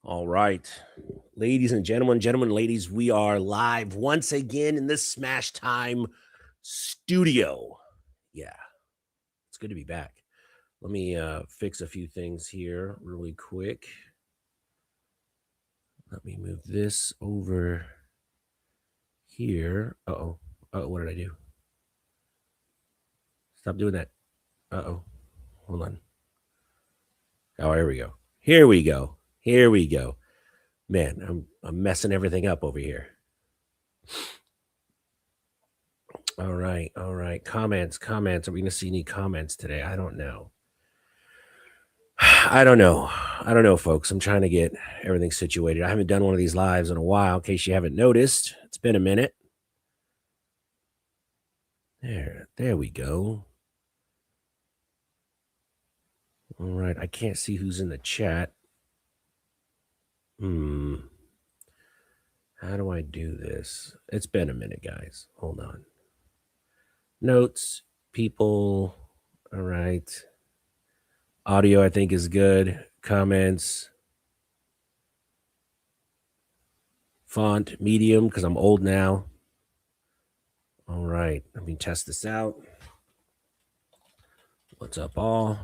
All right. Ladies and gentlemen, ladies, we are live once again in the Smash Time studio. Yeah, it's good to be back. Let me fix a few things here really quick. Let me move this over here. Uh-oh. Uh-oh, what did I do? Stop doing that. Uh-oh. Hold on. Oh, here we go. Here we go. Here we go. Man, I'm messing everything up over here. All right, all right. Comments. Are we gonna see any comments today? I don't know. I don't know, folks. I'm trying to get everything situated. I haven't done one of these lives in a while, in case you haven't noticed. It's been a minute. There we go. All right, I can't see who's in the chat. How do I do this? It's been a minute, guys. Hold on. Notes, people. All right. Audio, I think, is good. Comments. Font, medium, because I'm old now. All right, let me test this out. What's up, all?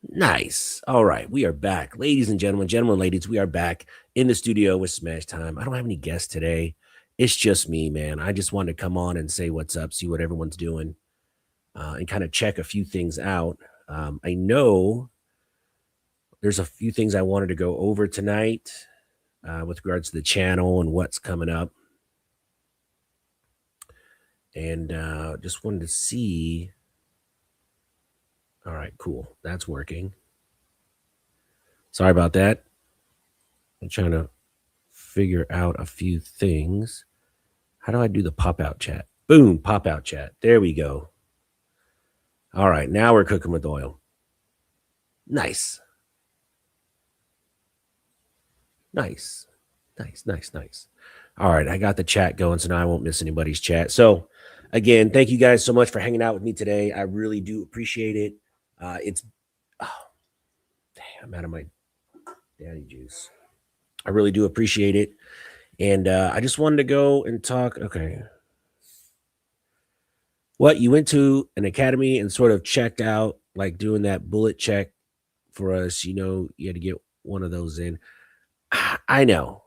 Nice. All right, we are back. Ladies and gentlemen, ladies, we are back in the studio with Smash Time. I don't have any guests today. It's just me, man. I just wanted to come on and say what's up, see what everyone's doing, and kind of check a few things out. I know there's a few things I wanted to go over tonight with regards to the channel and what's coming up. And just wanted to see. All right, cool. That's working. Sorry about that. I'm trying to figure out a few things. How do I do the pop-out chat? Boom, pop-out chat. There we go. All right, now we're cooking with oil. Nice. Nice. All right, I got the chat going, so now I won't miss anybody's chat. So, again, thank you guys so much for hanging out with me today. I really do appreciate it. I'm out of my daddy juice. I really do appreciate it. And I just wanted to go and talk. Okay. What, you went to an academy and sort of checked out, like doing that bullet check for us? You had to get one of those in. I know.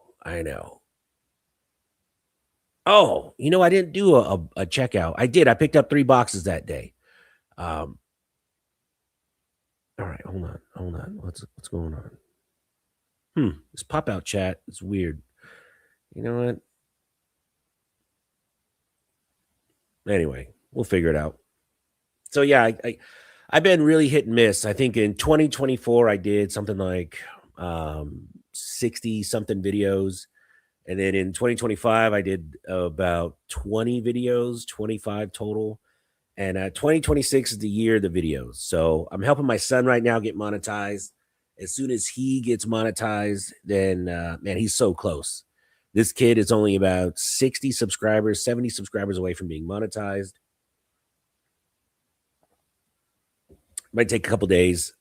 Oh, I didn't do a checkout. I did. I picked up 3 boxes that day. All right, hold on. What's going on? This pop-out chat is weird. You know what? Anyway, we'll figure it out. So yeah, I've been really hit and miss. I think in 2024 I did something like 60 something videos, and then in 2025 I did about 20 videos, 25 total. And 2026 is the year of the videos. So I'm helping my son right now get monetized. As soon as he gets monetized, then man, he's so close. This kid is only about 60 subscribers, 70 subscribers away from being monetized. Might take a couple days,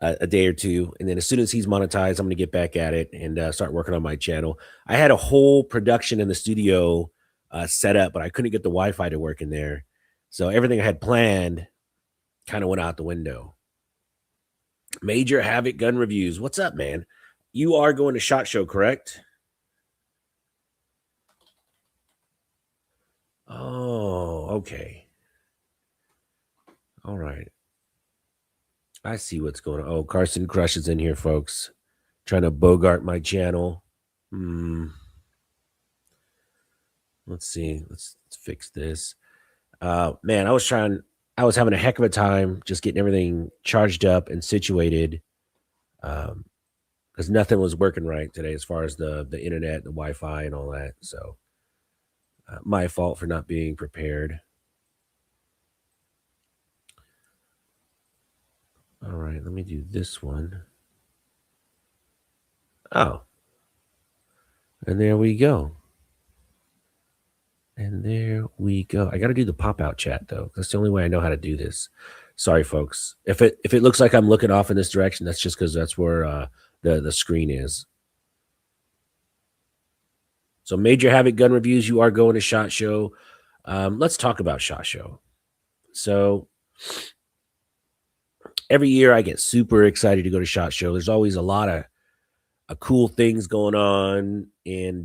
a day or two, and then as soon as he's monetized, I'm going to get back at it and start working on my channel. I had a whole production in the studio set up, but I couldn't get the Wi-Fi to work in there, so everything I had planned kind of went out the window. Major Havoc Gun Reviews, what's up, man? You are going to SHOT Show, correct? Oh, okay. All right. I see what's going on. Oh, Carson Crush is in here, folks. Trying to bogart my channel. Let's see. Let's fix this. Man, I was having a heck of a time just getting everything charged up and situated. Because nothing was working right today as far as the internet, the Wi-Fi, and all that. So my fault for not being prepared. All right, let me do this one. Oh. And there we go. I got to do the pop-out chat, though. That's the only way I know how to do this. Sorry, folks. If it looks like I'm looking off in this direction, that's just because that's where the screen is. So Major Havoc gun reviews. You are going to SHOT Show. Let's talk about SHOT Show. So every year I get super excited to go to SHOT Show. There's always a lot of cool things going on, and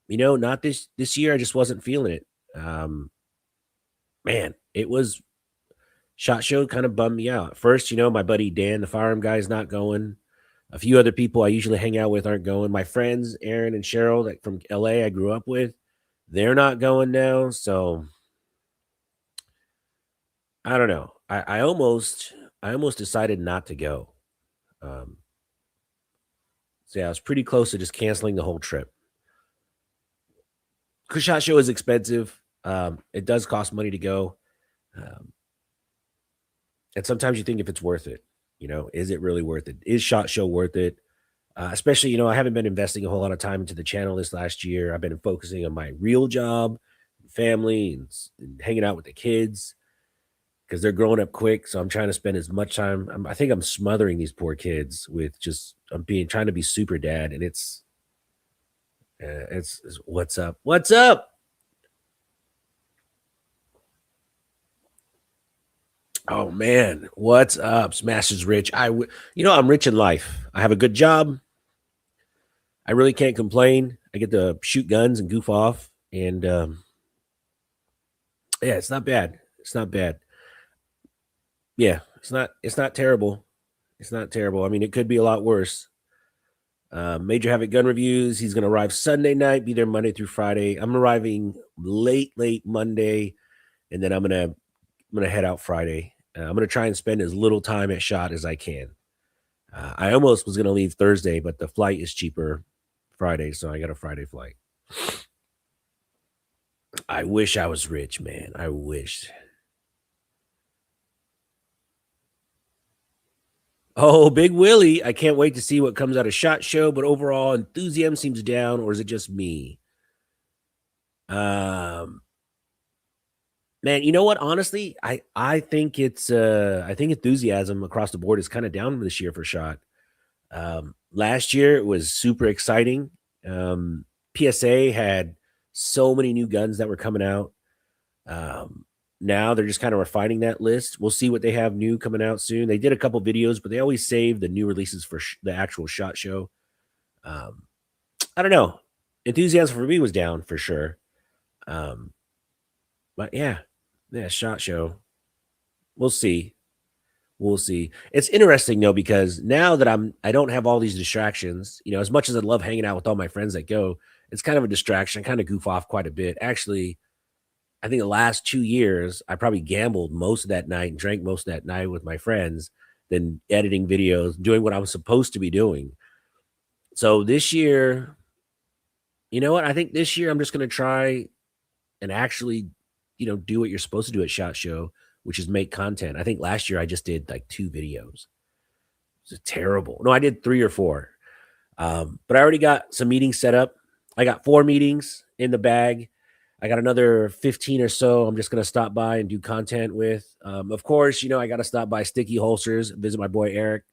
not this year. I just wasn't feeling it. Man, it was SHOT Show kind of bummed me out. First, my buddy Dan, the firearm guy, is not going. A few other people I usually hang out with aren't going. My friends, Aaron and Cheryl, like from LA, I grew up with, they're not going now. So I don't know. I almost decided not to go. Um, so yeah, I was pretty close to just canceling the whole trip. Because SHOT Show is expensive. It does cost money to go. Um, and sometimes you think if it's worth it, is it really worth it? Is SHOT Show worth it? Especially, I haven't been investing a whole lot of time into the channel this last year. I've been focusing on my real job, family, and hanging out with the kids because they're growing up quick. So I'm trying to spend as much time. I think I'm smothering these poor kids with just trying to be super dad, and it's what's up? What's up? Oh man, what's up? Smashes rich. I'm rich in life. I have a good job. I really can't complain. I get to shoot guns and goof off, and yeah, it's not bad. It's not bad. Yeah, it's not terrible. It's not terrible. I mean, it could be a lot worse. Major Havoc gun reviews. He's going to arrive Sunday night, be there Monday through Friday. I'm arriving late Monday, and then I'm gonna head out Friday. I'm gonna try and spend as little time at SHOT as I can. I almost was gonna leave Thursday, but the flight is cheaper Friday, so I got a Friday flight. I wish I was rich, man. I wish. Oh, Big Willie. I can't wait to see what comes out of SHOT Show, but overall enthusiasm seems down, or is it just me? Man, you know what? Honestly, I think I think enthusiasm across the board is kind of down this year for SHOT. Last year it was super exciting. PSA had so many new guns that were coming out. Now they're just kind of refining that list. We'll see what they have new coming out soon. They did a couple videos, but they always save the new releases for the actual SHOT Show. I don't know. Enthusiasm for me was down for sure. But yeah, SHOT Show. We'll see. We'll see. It's interesting though because now that I don't have all these distractions. As much as I love hanging out with all my friends that go, it's kind of a distraction. I kind of goof off quite a bit. Actually, I think the last 2 years I probably gambled most of that night and drank most of that night with my friends than editing videos, doing what I was supposed to be doing. So this year, you know what? I think this year I'm just going to try and actually, do what you're supposed to do at SHOT Show, which is make content. I think last year I just did like 2 videos. It's terrible. No, I did 3 or 4. But I already got some meetings set up. I got 4 meetings in the bag. I got another 15 or so I'm just going to stop by and do content with. Of course, I got to stop by Sticky Holsters, visit my boy Eric.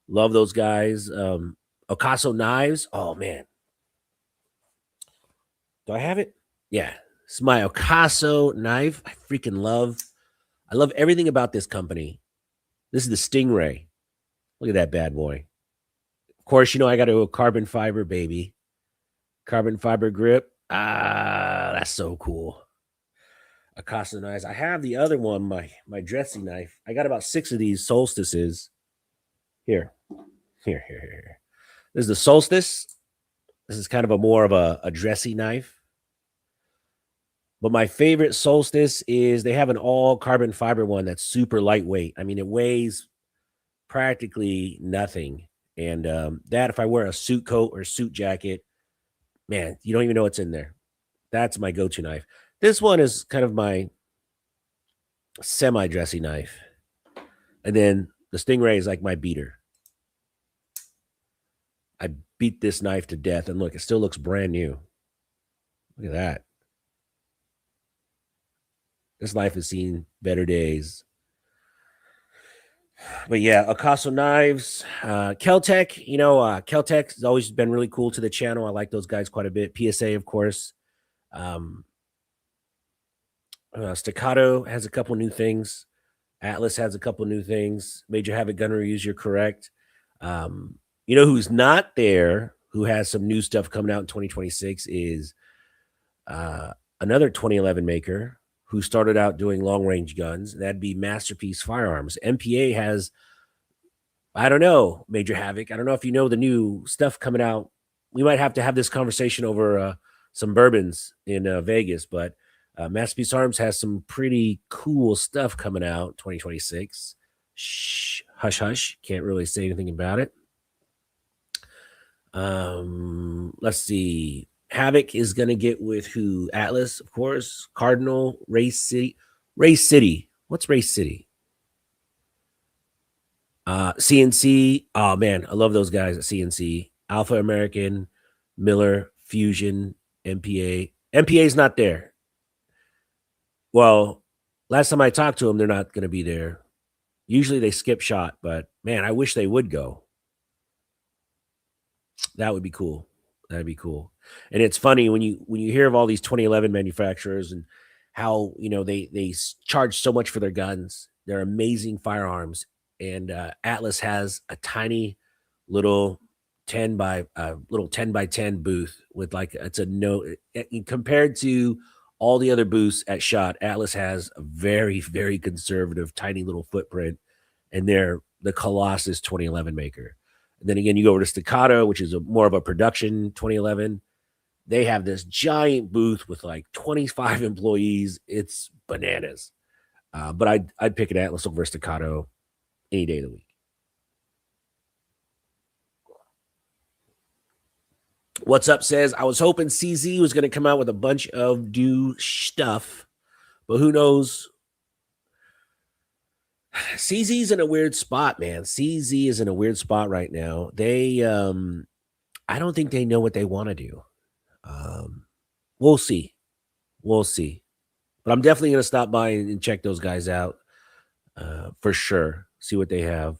Love those guys. Ocaso Knives. Oh, man. Do I have it? Yeah. It's my Ocaso knife. I love everything about this company. This is the Stingray. Look at that bad boy. Of course, I got a carbon fiber, baby. Carbon fiber grip. Ah, that's so cool. Ocaso knives. I have the other one, my dressing knife. I got about 6 of these solstices. Here. Here. This is the Solstice. This is kind of more of a dressy knife. But my favorite Solstice is they have an all carbon fiber one that's super lightweight. I mean, it weighs practically nothing. And that if I wear a suit coat or suit jacket, man, you don't even know what's in there. That's my go-to knife. This one is kind of my semi-dressy knife. And then the Stingray is like my beater. I beat this knife to death. And look, it still looks brand new. Look at that. This knife has seen better days. But yeah, Acaso Knives, Keltec. Keltec has always been really cool to the channel. I like those guys quite a bit. PSA, of course. Um, Staccato has a couple new things. Atlas has a couple new things. Major Havoc Gun Reviews, you're correct. Who's not there, who has some new stuff coming out in 2026 is another 2011 maker who started out doing long range guns. That'd be Masterpiece Firearms. MPA has, I don't know, Major Havoc. I don't know if you know the new stuff coming out. We might have to have this conversation over some bourbons in Vegas, but Masterpiece Arms has some pretty cool stuff coming out 2026. Shh, hush, hush. Can't really say anything about it. Let's see. Havoc is going to get with who? Atlas, of course. Cardinal, Race City. Race City. What's Race City? CNC. Oh, man. I love those guys at CNC. Alpha American, Miller, Fusion, MPA. MPA's not there. Well, last time I talked to them, they're not going to be there. Usually they skip shot, but man, I wish they would go. That would be cool. That'd be cool. And it's funny when you hear of all these 2011 manufacturers and how they charge so much for their guns. They're amazing firearms, and Atlas has a tiny little 10 by 10 booth with it's a no compared to all the other booths at SHOT. Atlas has a very, very conservative tiny little footprint, and they're the Colossus 2011 maker. And then again, you go over to Staccato, which is more of a production 2011. They have this giant booth with like 25 employees. It's bananas. But I'd pick an Atlas over Staccato any day of the week. What's up says, I was hoping CZ was going to come out with a bunch of new stuff, but who knows? CZ's in a weird spot, man. CZ is in a weird spot right now. They, I don't think they know what they want to do. We'll see. We'll see. But I'm definitely going to stop by and check those guys out for sure. See what they have.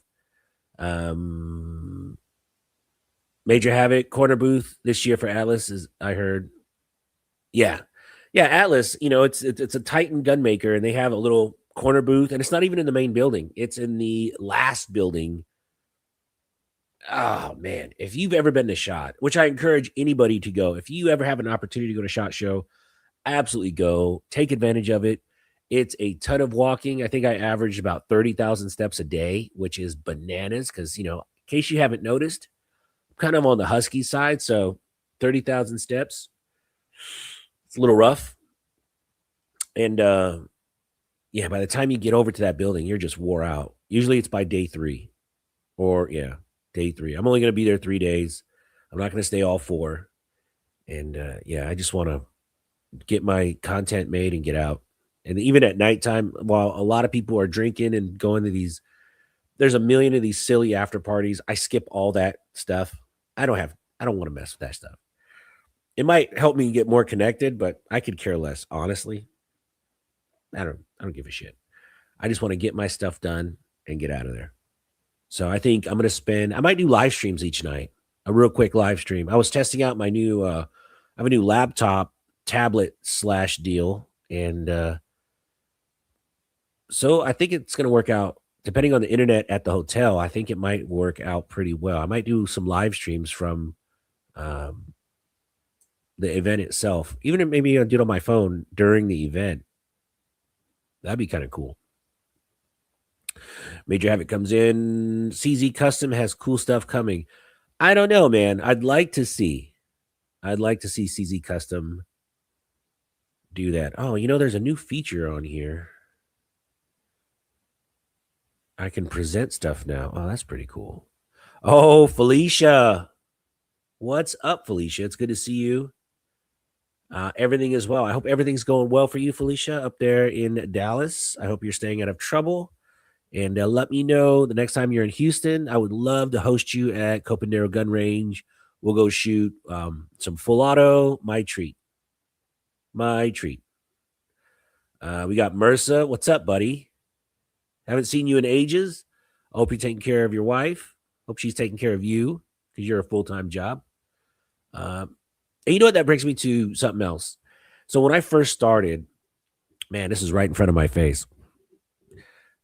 Major Havoc corner booth this year for Atlas is, I heard. Yeah. Atlas, it's a Titan gun maker, and they have a little corner booth, and it's not even in the main building. It's in the last building. Oh man, if you've ever been to SHOT, which I encourage anybody to go, if you ever have an opportunity to go to SHOT Show, absolutely go. Take advantage of it. It's a ton of walking. I think I averaged about 30,000 steps a day, which is bananas because, in case you haven't noticed, I'm kind of on the husky side. So 30,000 steps, it's a little rough. And yeah, by the time you get over to that building, you're just wore out. Usually it's by day 3 or day 3. I'm only going to be there 3 days. I'm not going to stay all 4. And yeah, I just want to get my content made and get out. And even at nighttime, while a lot of people are drinking and going to these, there's a million of these silly after parties. I skip all that stuff. I don't want to mess with that stuff. It might help me get more connected, but I could care less, honestly. I don't give a shit. I just want to get my stuff done and get out of there. So I think I'm going to I might do live streams each night, a real quick live stream. I was testing out my new, I have a new laptop tablet / deal. And so I think it's going to work out depending on the internet at the hotel. I think it might work out pretty well. I might do some live streams from the event itself. Even if maybe I'll do it on my phone during the event. That'd be kind of cool. Major Havoc comes in. CZ Custom has cool stuff coming. I don't know, man. I'd like to see CZ Custom do that. Oh, there's a new feature on here. I can present stuff now. Oh, that's pretty cool. Oh, Felicia. What's up, Felicia? It's good to see you. Everything is well. I hope everything's going well for you, Felicia, up there in Dallas. I hope you're staying out of trouble. And let me know the next time you're in Houston. I would love to host you at Copandero Gun Range. We'll go shoot some full auto. My treat. My treat. We got Mersa. What's up, buddy? Haven't seen you in ages. I hope you're taking care of your wife. Hope she's taking care of you because you're a full-time job. And you know what? That brings me to something else. So when I first started, man, this is right in front of my face.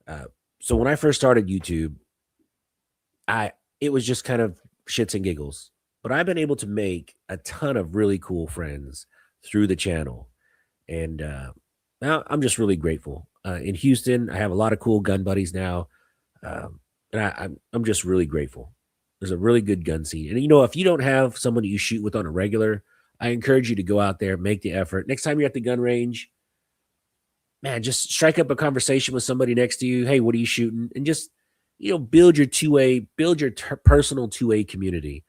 Uh, so when I first started YouTube, I it was just kind of shits and giggles. But I've been able to make a ton of really cool friends through the channel, and now I'm just really grateful. In Houston, I have a lot of cool gun buddies now, and I'm just really grateful. There's a really good gun scene, and you know, if you don't have someone that you shoot with on a regular, I encourage you to go out there, make the effort. Next time you're at the gun range, man, just strike up a conversation with somebody next to you. Hey, what are you shooting? And just, build your personal 2A community.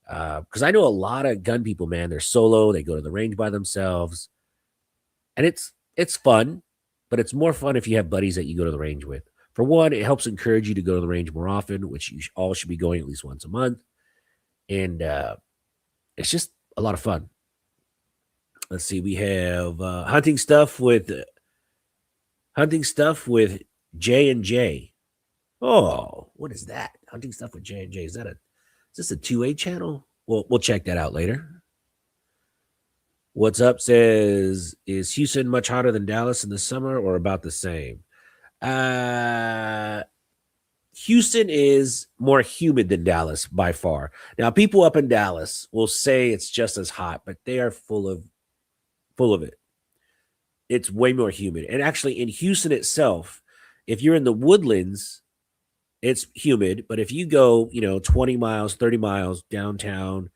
Because I know a lot of gun people, man. They're solo. They go to the range by themselves, and it's fun, but it's more fun if you have buddies that you go to the range with. For one, it helps encourage you to go to the range more often, which you all should be going at least once a month, and it's just a lot of fun. Let's see, we have hunting stuff with J&J. Oh, what is that? Hunting stuff with J&J. Is this a 2A channel? Well, we'll check that out later. What's up says, is Houston much hotter than Dallas in the summer or about the same? Houston is more humid than Dallas by far. Now, people up in Dallas will say it's just as hot, but they are full of it. It's way more humid. And actually, in Houston itself, if you're in the Woodlands, it's humid. But if you go, 20 miles, 30 miles downtown,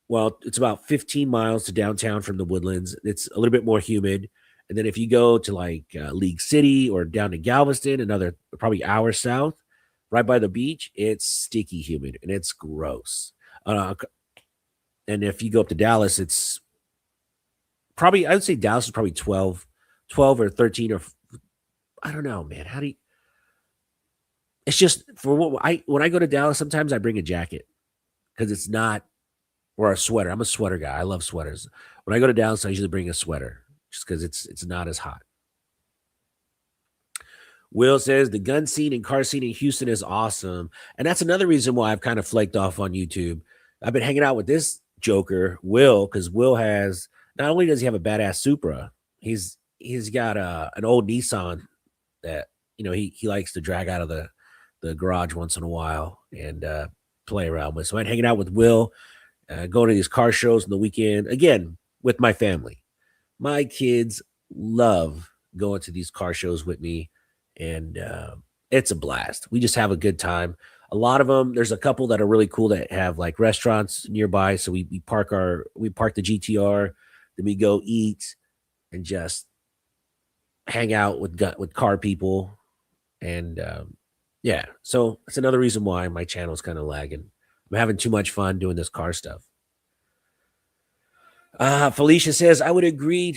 well, it's about 15 miles to downtown from the Woodlands. It's a little bit more humid. And then if you go to like League City or down to Galveston, another probably hour south, right by the beach, it's sticky humid and it's gross. And if you go up to Dallas, it's probably, I would say Dallas is probably 12 or 13 or I don't know, man. It's just when I go to Dallas, sometimes I bring a jacket because it's not, or a sweater. I'm a sweater guy. I love sweaters. When I go to Dallas, I usually bring a sweater just because it's not as hot. Will says the gun scene and car scene in Houston is awesome. And that's another reason why I've kind of flaked off on YouTube. I've been hanging out with this joker, Will, because Will has, not only does he have a badass Supra, he's got an old Nissan that, he likes to drag out of the garage once in a while and play around with. So I'm hanging out with Will, going to these car shows on the weekend, again, with my family. My kids love going to these car shows with me, and it's a blast. We just have a good time. A lot of them, there's a couple that are really cool that have like restaurants nearby. So we park the GTR, then we go eat and just hang out with car people. And yeah, so it's another reason why my channel's kind of lagging. I'm having too much fun doing this car stuff. Felicia says, I would agree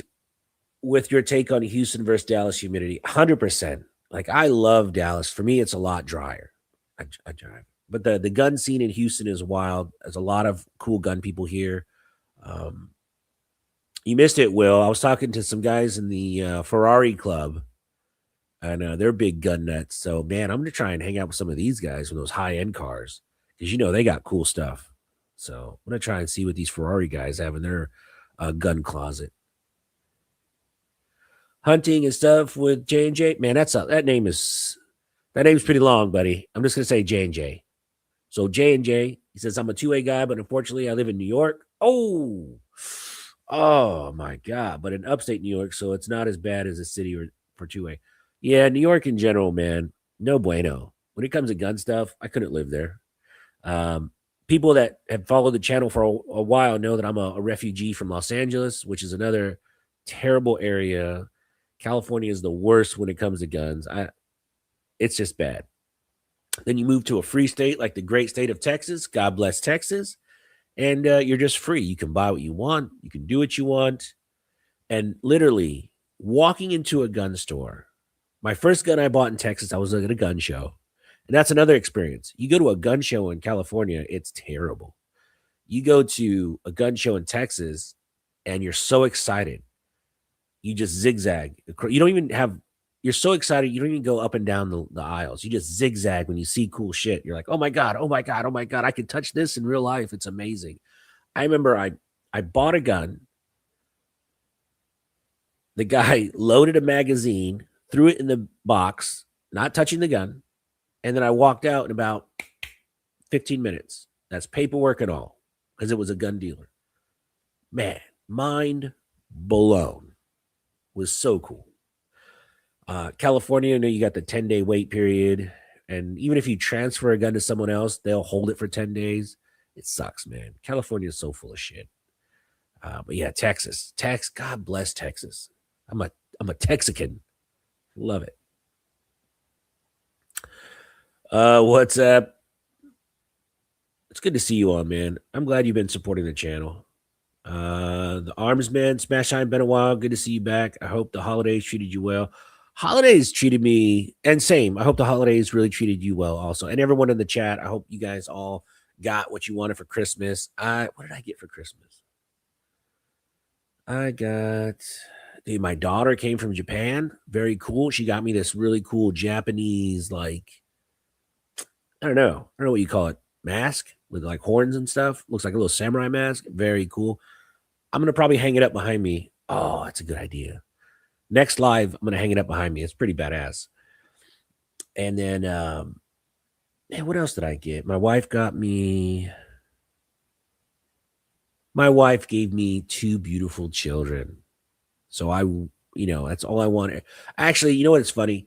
with your take on Houston versus Dallas humidity. 100%. Like, I love Dallas. For me, it's a lot drier. I drive. But the gun scene in Houston is wild. There's a lot of cool gun people here. You missed it, Will. I was talking to some guys in the Ferrari club, and they're big gun nuts. So, man, I'm going to try and hang out with some of these guys with those high-end cars because, they got cool stuff. So I'm going to try and see what these Ferrari guys have in their gun closet. Hunting and stuff with J&J. Man, that name's pretty long, buddy. I'm just going to say J&J. So J&J, he says, I'm a 2A guy, but unfortunately I live in New York. Oh my God. But in upstate New York, so it's not as bad as a city for 2A. Yeah, New York in general, man, no bueno. When it comes to gun stuff, I couldn't live there. People that have followed the channel for a while know that I'm a refugee from Los Angeles, which is another terrible area. California is the worst when it comes to guns. It's just bad. Then you move to a free state like the great state of Texas. God bless Texas. And you're just free. You can buy what you want. You can do what you want. And literally walking into a gun store, my first gun I bought in Texas, I was at a gun show. And that's another experience. You go to a gun show in California, it's terrible. You go to a gun show in Texas, and you're so excited. You just zigzag. You don't even have you're so excited you don't even go up and down the aisles. You just zigzag when you see cool shit. You're like, oh my god, oh my god, oh my god, I can touch this in real life. It's amazing. I remember I bought a gun. The guy loaded a magazine, threw it in the box, not touching the gun, and then I walked out in about 15 minutes. That's paperwork and all, because it was a gun dealer. Man, mind blown. Was so cool. California, I know you got the 10-day wait period. And even if you transfer a gun to someone else, they'll hold it for 10 days. It sucks, man. California is so full of shit. But yeah, Texas. God bless Texas. I'm a Texican. Love it. What's up? It's good to see you all, man. I'm glad you've been supporting the channel. The Armsman, Smash Time, been a while. Good to see you back. I hope the holidays treated you well. Holidays treated me, and same. I hope the holidays really treated you well also. And everyone in the chat, I hope you guys all got what you wanted for Christmas. What did I get for Christmas? I got, dude, my daughter came from Japan. Very cool. She got me this really cool Japanese, like, I don't know what you call it, mask with like horns and stuff. Looks like a little samurai mask. Very cool. I'm going to probably hang it up behind me. Oh, that's a good idea. Next live, I'm going to hang it up behind me. It's pretty badass. And then, man, what else did I get? My wife gave me 2 beautiful children. So that's all I wanted. Actually, you know what? It's funny.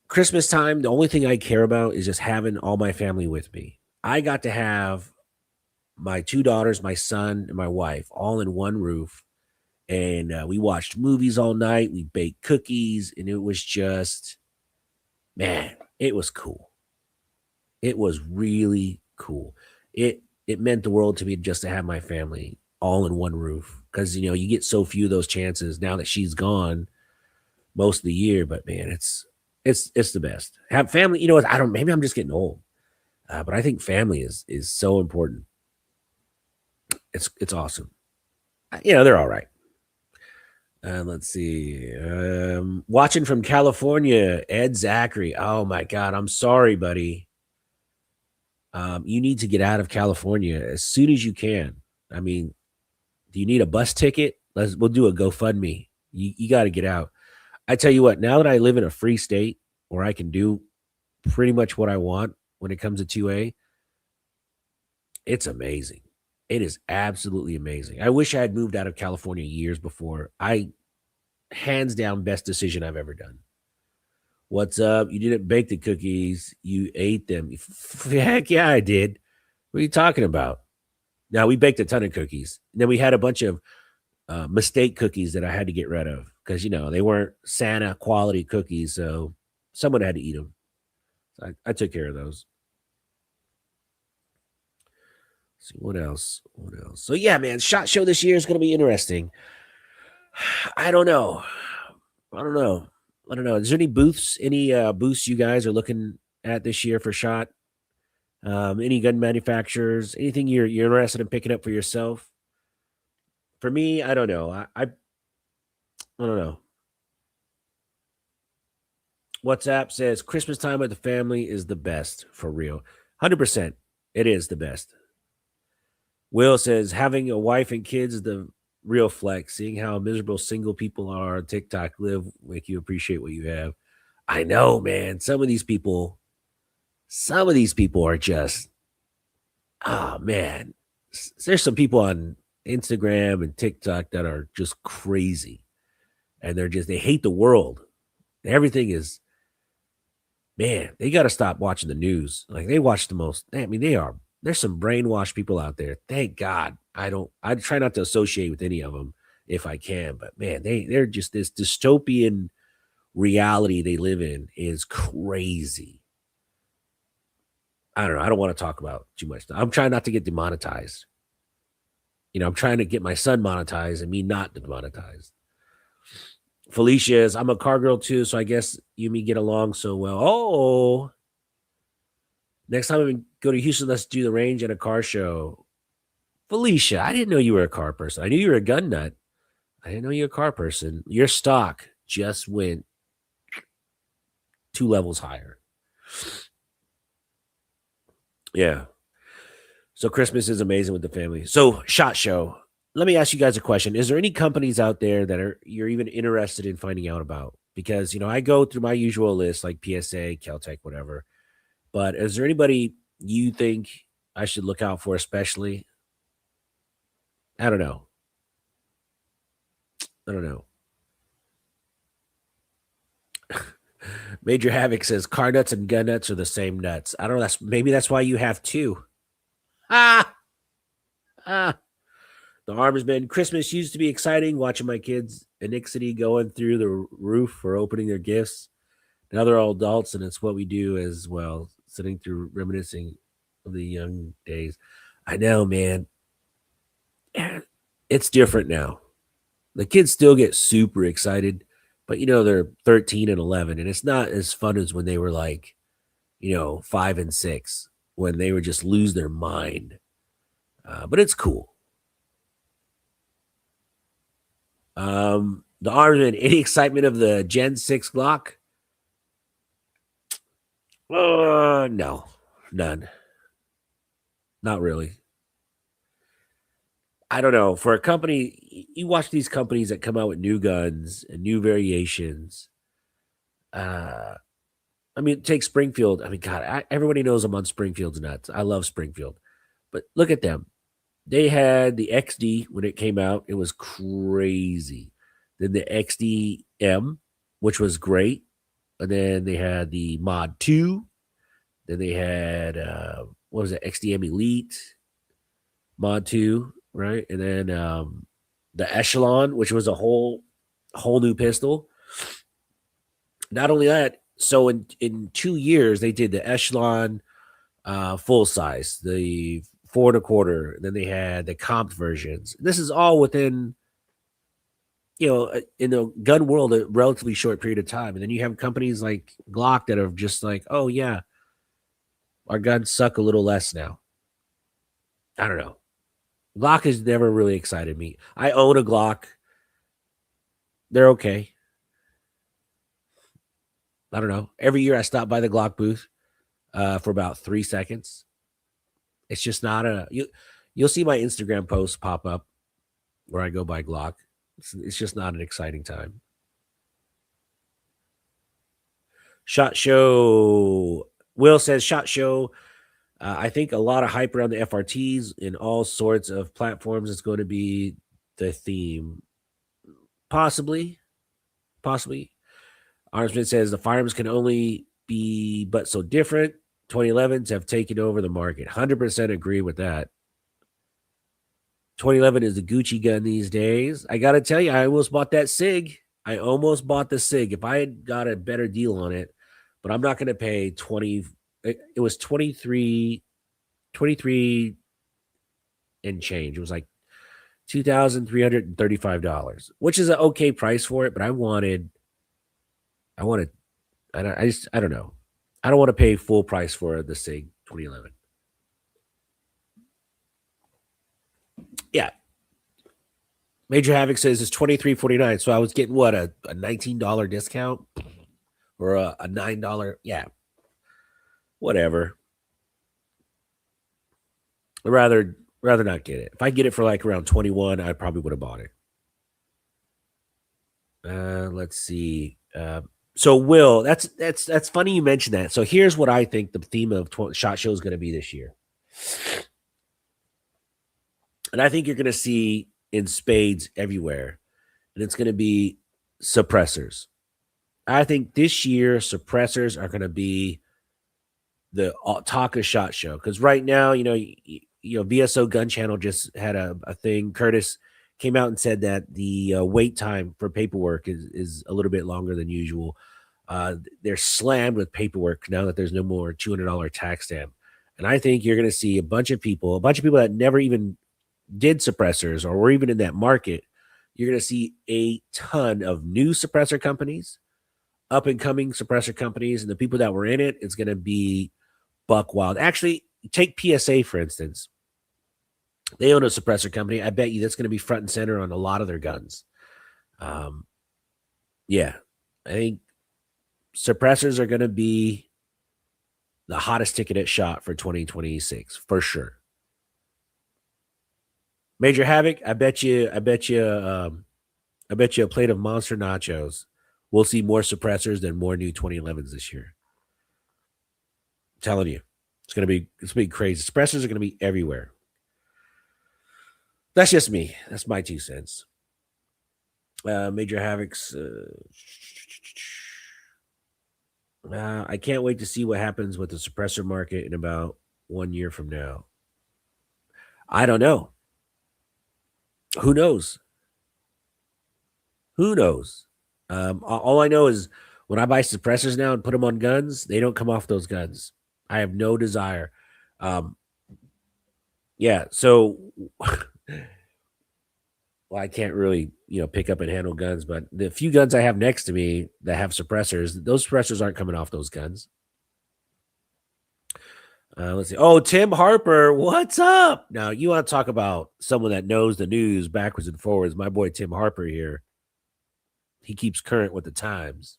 Christmas time, the only thing I care about is just having all my family with me. I got to have my 2 daughters, my son, and my wife all in one roof. And we watched movies all night. We baked cookies. And it was just, man, it was cool. It was really cool. It meant the world to me just to have my family all in one roof. Because, you get so few of those chances now that she's gone most of the year. But, man, it's the best. Have family, maybe I'm just getting old. But I think family is so important. It's awesome. They're all right. Let's see. Watching from California, Ed Zachary. Oh my God, I'm sorry, buddy. You need to get out of California as soon as you can. I mean, do you need a bus ticket? We'll do a GoFundMe. You got to get out. I tell you what, now that I live in a free state where I can do pretty much what I want when it comes to 2A, it's amazing. It is absolutely amazing. I wish I had moved out of California years before. Hands down, best decision I've ever done. What's up? You didn't bake the cookies. You ate them. Heck yeah, I did. What are you talking about? Now, we baked a ton of cookies. And then we had a bunch of mistake cookies that I had to get rid of because, they weren't Santa quality cookies. So someone had to eat them. So I took care of those. Let's see, what else? So yeah, man, SHOT Show this year is going to be interesting. I don't know. Is there any booths you guys are looking at this year for SHOT? Any gun manufacturers? Anything you're interested in picking up for yourself? For me, I don't know. I don't know. WhatsApp says Christmas time with the family is the best, for real. 100%. It is the best. Will says having a wife and kids is the real flex. Seeing how miserable single people are on TikTok live make you appreciate what you have. I know, man. Some of these people are just, oh man. There's some people on Instagram and TikTok that are just crazy. And they hate the world. Everything is, man, they got to stop watching the news. Like they watch the most, there's some brainwashed people out there. Thank God. I try not to associate with any of them if I can, but man, they're just, this dystopian reality they live in is crazy. I don't know. I don't want to talk about too much. I'm trying not to get demonetized. I'm trying to get my son monetized and me not demonetized. Felicia is, I'm a car girl too, so I guess you and me get along so well. Oh, next time we go to Houston, let's do the range at a car show. Felicia, I didn't know you were a car person. I knew you were a gun nut. I didn't know you were a car person. Your stock just went 2 levels higher. Yeah. So Christmas is amazing with the family. So SHOT Show. Let me ask you guys a question. Is there any companies out there that you're even interested in finding out about? Because I go through my usual list like PSA, Caltech, whatever. But is there anybody you think I should look out for especially? I don't know. I don't know. Major Havoc says car nuts and gun nuts are the same nuts. I don't know. That's why you have two. Ah, ah. The Armorsman. Christmas used to be exciting. Watching my kids in Nick City going through the roof for opening their gifts. Now they're all adults, and it's what we do as well. Sitting through reminiscing of the young days. I know, man. It's different now. The kids still get super excited, but they're 13 and 11, and it's not as fun as when they were like, 5 and 6, when they would just lose their mind. But it's cool. The Armorsman, any excitement of the Gen 6 Glock? No, none. Not really. I don't know. For a company, you watch these companies that come out with new guns and new variations. Uh, I mean, take Springfield. I mean, God, everybody knows I'm on Springfield's nuts. I love Springfield. But look at them. They had the XD when it came out. It was crazy. Then the XDM, which was great. And then they had the Mod 2. Then they had, what was it, XDM Elite, Mod 2, right? And then the Echelon, which was a whole new pistol. Not only that, so in 2 years, they did the Echelon full size, the 4 1/4. Then they had the comped versions. This is all within, in the gun world, a relatively short period of time. And then you have companies like Glock that are just like, oh, yeah, our guns suck a little less now. I don't know. Glock has never really excited me. I own a Glock. They're okay. I don't know. Every year I stop by the Glock booth for about 3 seconds. It's just not you'll see my Instagram posts pop up where I go buy Glock. It's just not an exciting time. SHOT Show. Will says SHOT Show. I think a lot of hype around the FRTs in all sorts of platforms is going to be the theme. Possibly. Armsman says the firearms can only be but so different. 2011s have taken over the market. 100% agree with that. 2011 is the Gucci gun these days. I got to tell you, I almost bought that SIG. I almost bought the SIG. If I had got a better deal on it, but I'm not going to pay 20. It was 23 and change. It was like $2,335, which is an okay price for it. But I don't know. I don't want to pay full price for the SIG 2011. Yeah. Major Havoc says it's $23.49. So I was getting what, a $19 discount or a $9. Yeah. Whatever. I'd rather not get it. If I get it for like around 21, I probably would have bought it. Let's see. So Will, that's funny you mentioned that. So here's what I think the theme of SHOT Show is going to be this year. And I think you're going to see in spades everywhere. And it's going to be suppressors. I think this year suppressors are going to be the talk of SHOT Show. Because right now, VSO Gun Channel just had a thing. Curtis came out and said that the wait time for paperwork is a little bit longer than usual. They're slammed with paperwork now that there's no more $200 tax stamp. And I think you're going to see a bunch of people that never even did suppressors or were even in that market. You're going to see a ton of new suppressor companies, up and coming suppressor companies, and the people that were in it, it's going to be buck wild. Actually, take PSA, for instance. They own a suppressor company. I bet you that's going to be front and center on a lot of their guns. Yeah, I think suppressors are going to be the hottest ticket at shot for 2026 for sure. Major Havoc, I bet you a plate of Monster Nachos. We'll see more suppressors than more new 2011s this year. I'm telling you, it's gonna be crazy. Suppressors are gonna be everywhere. That's just me. That's my 2 cents. Major Havoc's. I can't wait to see what happens with the suppressor market in about 1 year from now. I don't know. Who knows? Who knows? All I know is when I buy suppressors now and put them on guns, they don't come off those guns. I have no desire. Yeah, so well, I can't really, pick up and handle guns, but the few guns I have next to me that have suppressors, those suppressors aren't coming off those guns. Let's see. Oh, Tim Harper, what's up? Now, you want to talk about someone that knows the news backwards and forwards. My boy Tim Harper here. He keeps current with the times.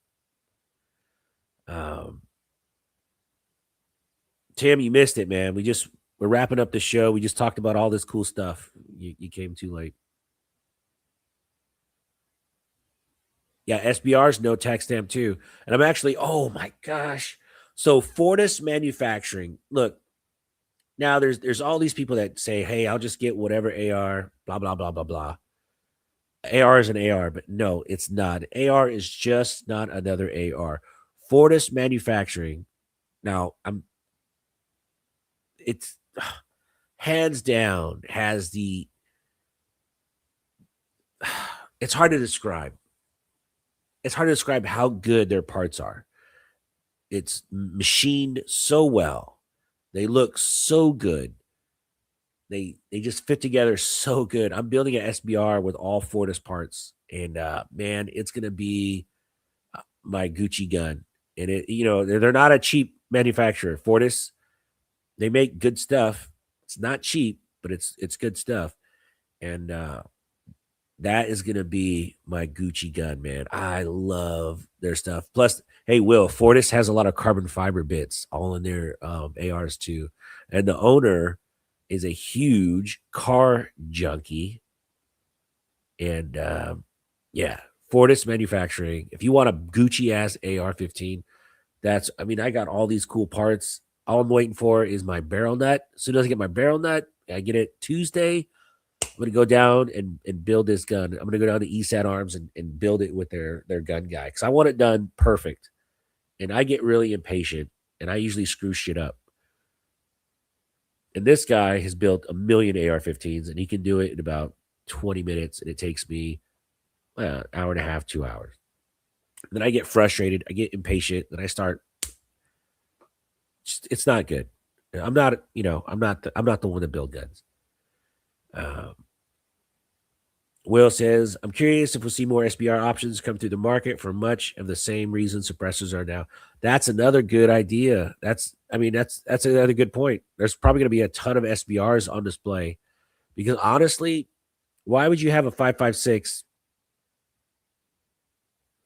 Tim, you missed it, man. We're wrapping up the show. We just talked about all this cool stuff. You came too late. Yeah, SBR's no tax stamp too. And I'm actually, oh my gosh. So Fortis Manufacturing, look, now there's all these people that say, hey, I'll just get whatever AR, blah, blah, blah, blah, blah. AR is an AR, but no, it's not. AR is just not another AR. Fortis Manufacturing. Now, it's hands down has it's hard to describe. It's hard to describe how good their parts are. It's machined so well. They look so good. They just fit together so good. I'm building an SBR with all Fortis parts, and man, it's gonna be my Gucci gun. And they're not a cheap manufacturer. Fortis, they make good stuff. It's not cheap, but it's good stuff. And that is gonna be my Gucci gun, man. I love their stuff. Plus, hey, Will, Fortis has a lot of carbon fiber bits all in their ARs too. And the owner is a huge car junkie. And yeah, Fortis Manufacturing. If you want a Gucci ass AR-15, I got all these cool parts. All I'm waiting for is my barrel nut. As soon as I get my barrel nut, I get it Tuesday. I'm gonna go down and build this gun. I'm gonna go down to ESAT Arms and build it with their gun guy because I want it done perfect. And I get really impatient, and I usually screw shit up. And this guy has built a million AR-15s, and he can do it in about 20 minutes, and it takes me an hour and a half, 2 hours. And then I get frustrated, I get impatient, and I start. It's not good. I'm not the one to build guns. Will says, I'm curious if we'll see more SBR options come through the market for much of the same reason suppressors are now. That's another good idea. That's another good point. There's probably going to be a ton of SBRs on display because honestly, why would you have a 5.56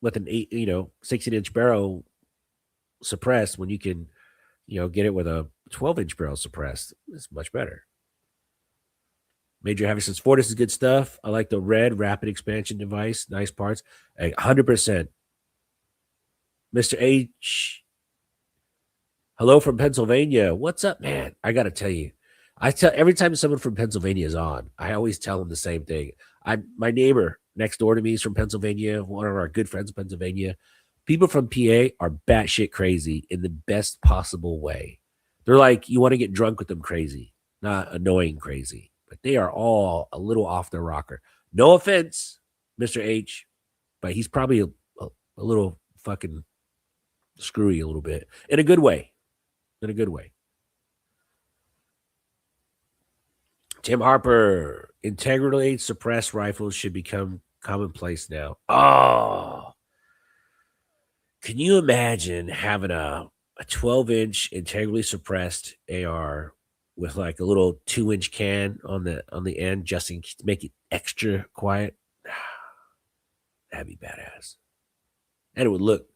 with an 16-inch barrel suppressed when you can, get it with a 12-inch barrel suppressed? It's much better. Major Havoc says Fortis is good stuff. I like the red rapid expansion device. Nice parts. 100%. Mr. H. Hello from Pennsylvania. What's up, man? I got to tell you, every time someone from Pennsylvania is on, I always tell them the same thing. My neighbor next door to me is from Pennsylvania, one of our good friends in Pennsylvania. People from PA are batshit crazy in the best possible way. They're like, you want to get drunk with them crazy, not annoying crazy. But they are all a little off their rocker. No offense, Mr. H, but he's probably a little fucking screwy a little bit. In a good way. In a good way. Tim Harper, integrally suppressed rifles should become commonplace now. Oh. Can you imagine having a 12-inch integrally suppressed AR with like a little 2-inch can on the end just to make it extra quiet? That'd be badass. And it would look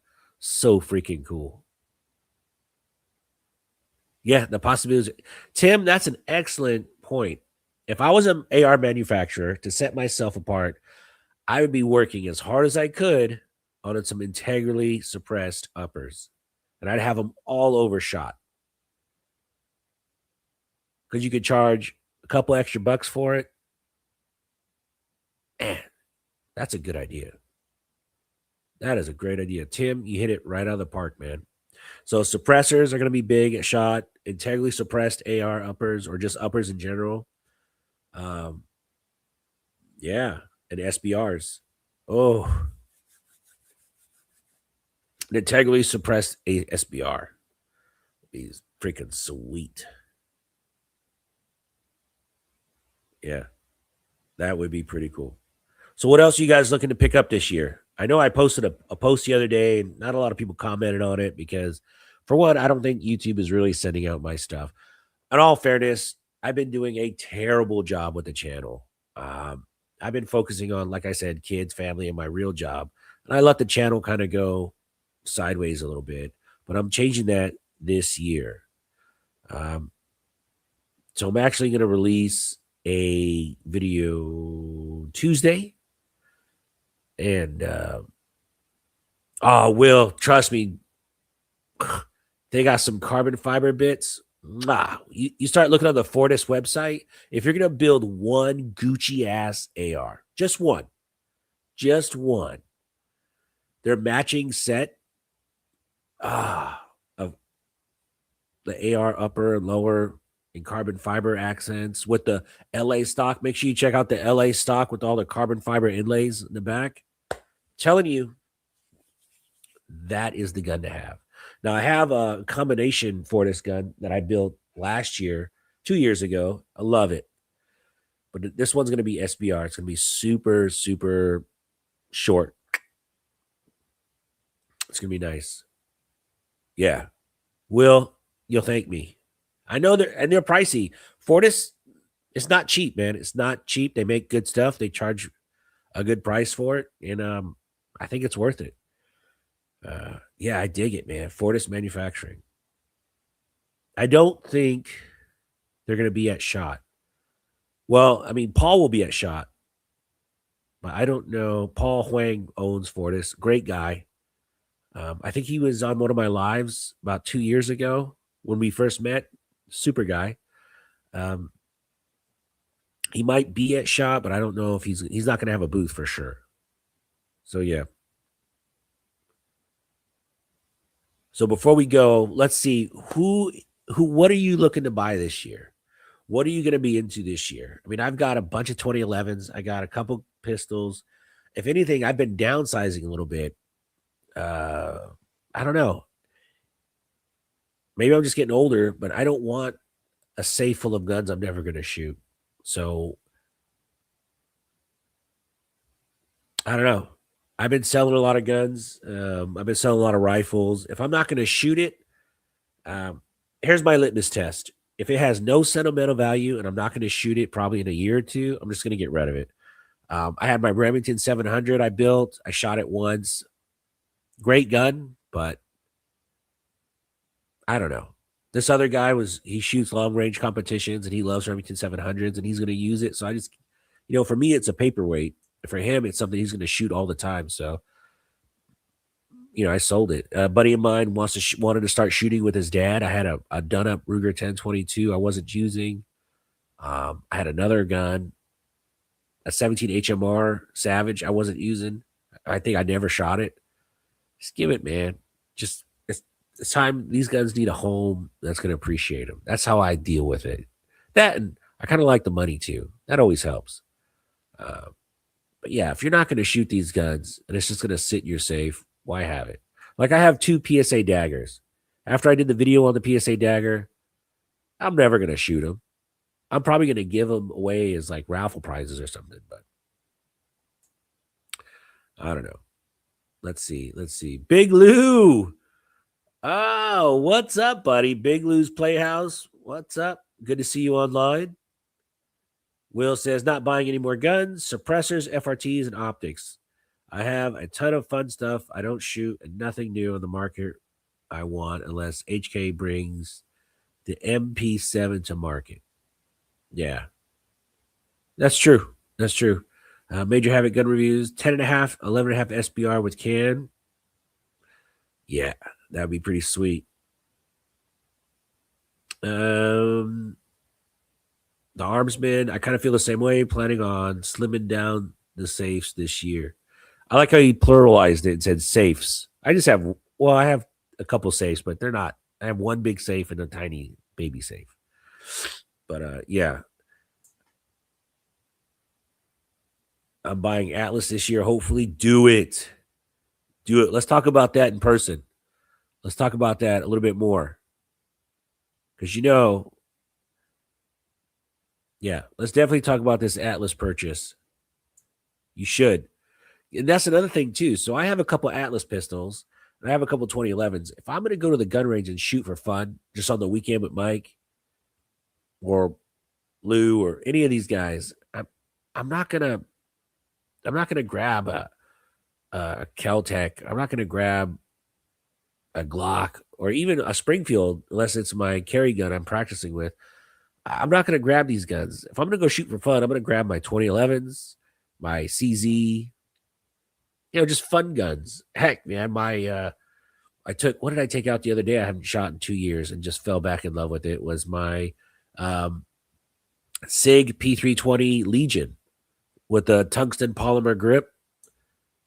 So freaking cool. Yeah, the possibilities. Tim, that's an excellent point. If I was an AR manufacturer to set myself apart, I would be working as hard as I could on some integrally suppressed uppers. And I'd have them all overshot. Because you could charge a couple extra bucks for it. Man, that's a good idea. That is a great idea. Tim, you hit it right out of the park, man. So suppressors are going to be big at shot, integrally suppressed AR uppers or just uppers in general. Yeah, and SBRs. Oh, an integrally suppressed SBR is freaking sweet. Yeah, that would be pretty cool. So, what else are you guys looking to pick up this year? I know I posted a post the other day, and not a lot of people commented on it because, for one, I don't think YouTube is really sending out my stuff. In all fairness, I've been doing a terrible job with the channel. I've been focusing on, like I said, kids, family, and my real job. And I let the channel kind of go sideways a little bit, but I'm changing that this year. Um, so I'm actually going to release a video Tuesday. And, oh, Will, trust me, they got some carbon fiber bits. You start looking on the Fortis website. If you're going to build one Gucci ass AR, just one, their matching set of the AR upper and lower and carbon fiber accents with the LA stock. Make sure you check out the LA stock with all the carbon fiber inlays in the back. Telling you, that is the gun to have. Now, I have a combination Fortis gun that I built last year, 2 years ago. I love it. But this one's going to be SBR. It's going to be super, super short. It's going to be nice. Yeah. Will, you'll thank me. I know they're pricey. Fortis, it's not cheap, man. It's not cheap. They make good stuff. They charge a good price for it. And I think it's worth it. Yeah, I dig it, man. Fortis Manufacturing. I don't think they're going to be at SHOT. Well, I mean, Paul will be at SHOT, but I don't know. Paul Huang owns Fortis. Great guy. I think he was on one of my lives about 2 years ago when we first met. Super guy. He might be at SHOT, but I don't know if he's not going to have a booth for sure. So yeah. So before we go, let's see what are you looking to buy this year? What are you going to be into this year? I mean, I've got a bunch of 2011s. I got a couple pistols. If anything, I've been downsizing a little bit. I don't know. Maybe I'm just getting older, but I don't want a safe full of guns I'm never going to shoot. So I don't know. I've been selling a lot of guns. I've been selling a lot of rifles. If I'm not going to shoot it, here's my litmus test. If it has no sentimental value and I'm not going to shoot it probably in a year or two, I'm just going to get rid of it. I had my Remington 700 I built. I shot it once. Great gun, but I don't know. This other guy he shoots long range competitions and he loves Remington 700s and he's going to use it. So I just, for me, it's a paperweight. For him, it's something he's going to shoot all the time. So, I sold it. A buddy of mine wanted to start shooting with his dad. I had a done up Ruger 1022 I wasn't using. I had another gun, a 17 HMR Savage I wasn't using. I think I never shot it. Just give it, man. Just it's time. These guns need a home that's going to appreciate them. That's how I deal with it. That, and I kind of like the money too. That always helps. But yeah, if you're not going to shoot these guns and it's just going to sit in your safe, why have it? Like I have 2 PSA daggers. After I did the video on the PSA dagger, I'm never going to shoot them. I'm probably going to give them away as like raffle prizes or something, but I don't know. Let's see. Big Lou. Oh, what's up, buddy? Big Lou's Playhouse. What's up? Good to see you online. Will says, not buying any more guns, suppressors, FRTs, and optics. I have a ton of fun stuff. I don't shoot and nothing new on the market I want unless HK brings the MP7 to market. Yeah, that's true. That's true. Major Havoc gun reviews 10.5, 11.5 SBR with can. Yeah, that'd be pretty sweet. The Armsman, I kind of feel the same way, planning on slimming down the safes this year. I like how you pluralized it and said safes. I have a couple safes, but they're not. I have one big safe and a tiny baby safe. But yeah, I'm buying Atlas this year. Hopefully, do it. Do it. Let's talk about that in person. Let's talk about that a little bit more. Because yeah, let's definitely talk about this Atlas purchase. You should. And that's another thing, too. So I have a couple Atlas pistols and I have a couple 2011s. If I'm going to go to the gun range and shoot for fun, just on the weekend with Mike or Lou or any of these guys, I'm not gonna grab a Kel-Tec. I'm not gonna grab a Glock or even a Springfield unless it's my carry gun I'm practicing with. I'm not gonna grab these guns. If I'm gonna go shoot for fun, I'm gonna grab my 2011s, my CZ, just fun guns. Heck, man, what did I take out the other day? I haven't shot in 2 years and just fell back in love with it. Was my SIG P320 Legion with the tungsten polymer grip.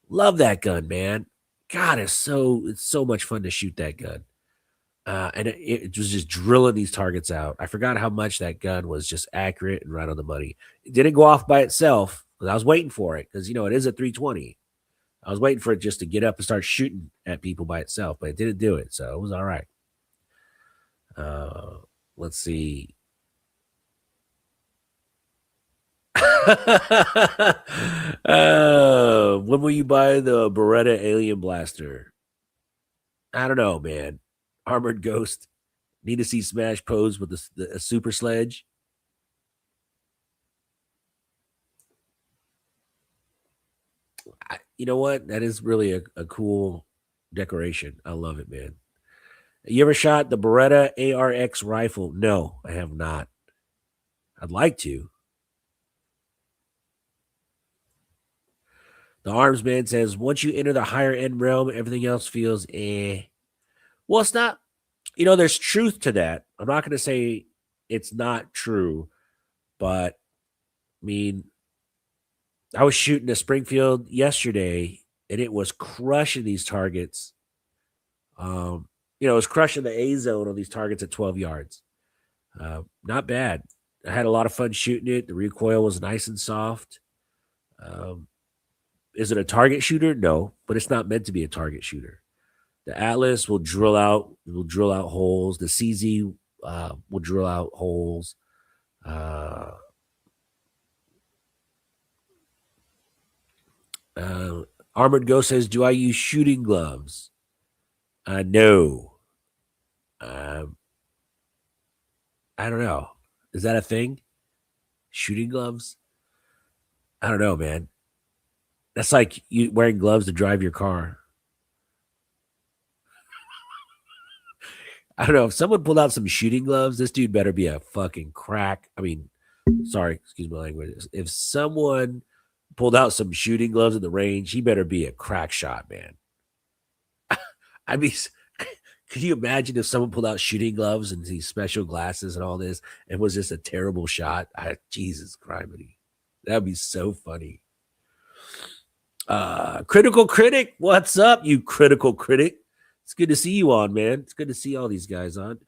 Love that gun, man. God, it's so much fun to shoot that gun. And it was just drilling these targets out. I forgot how much that gun was just accurate and right on the money. It didn't go off by itself because I was waiting for it because, it is a 320. I was waiting for it just to get up and start shooting at people by itself, but it didn't do it. So it was all right. Let's see. When will you buy the Beretta Alien Blaster? I don't know, man. Armored Ghost. Need to see Smash pose with a super sledge. You know what? That is really a cool decoration. I love it, man. You ever shot the Beretta ARX rifle? No, I have not. I'd like to. The Arms Man says, once you enter the higher end realm, everything else feels eh. Well, it's not, there's truth to that. I'm not going to say it's not true, but I mean, I was shooting a Springfield yesterday and it was crushing these targets. It was crushing the A zone on these targets at 12 yards. Not bad. I had a lot of fun shooting it. The recoil was nice and soft. Is it a target shooter? No, but it's not meant to be a target shooter. The Atlas will drill out holes. The CZ will drill out holes. Armored Ghost says, do I use shooting gloves? No. I don't know. Is that a thing? Shooting gloves? I don't know, man. That's like you wearing gloves to drive your car. I don't know. If someone pulled out some shooting gloves, this dude better be a fucking crack. I mean, sorry, excuse my language. If someone pulled out some shooting gloves at the range, he better be a crack shot, man. I mean, could you imagine if someone pulled out shooting gloves and these special glasses and all this and was just a terrible shot? Jesus Christ, that'd be so funny. Critical Critic, what's up, you Critical Critic? It's good to see you on, man. It's good to see all these guys on.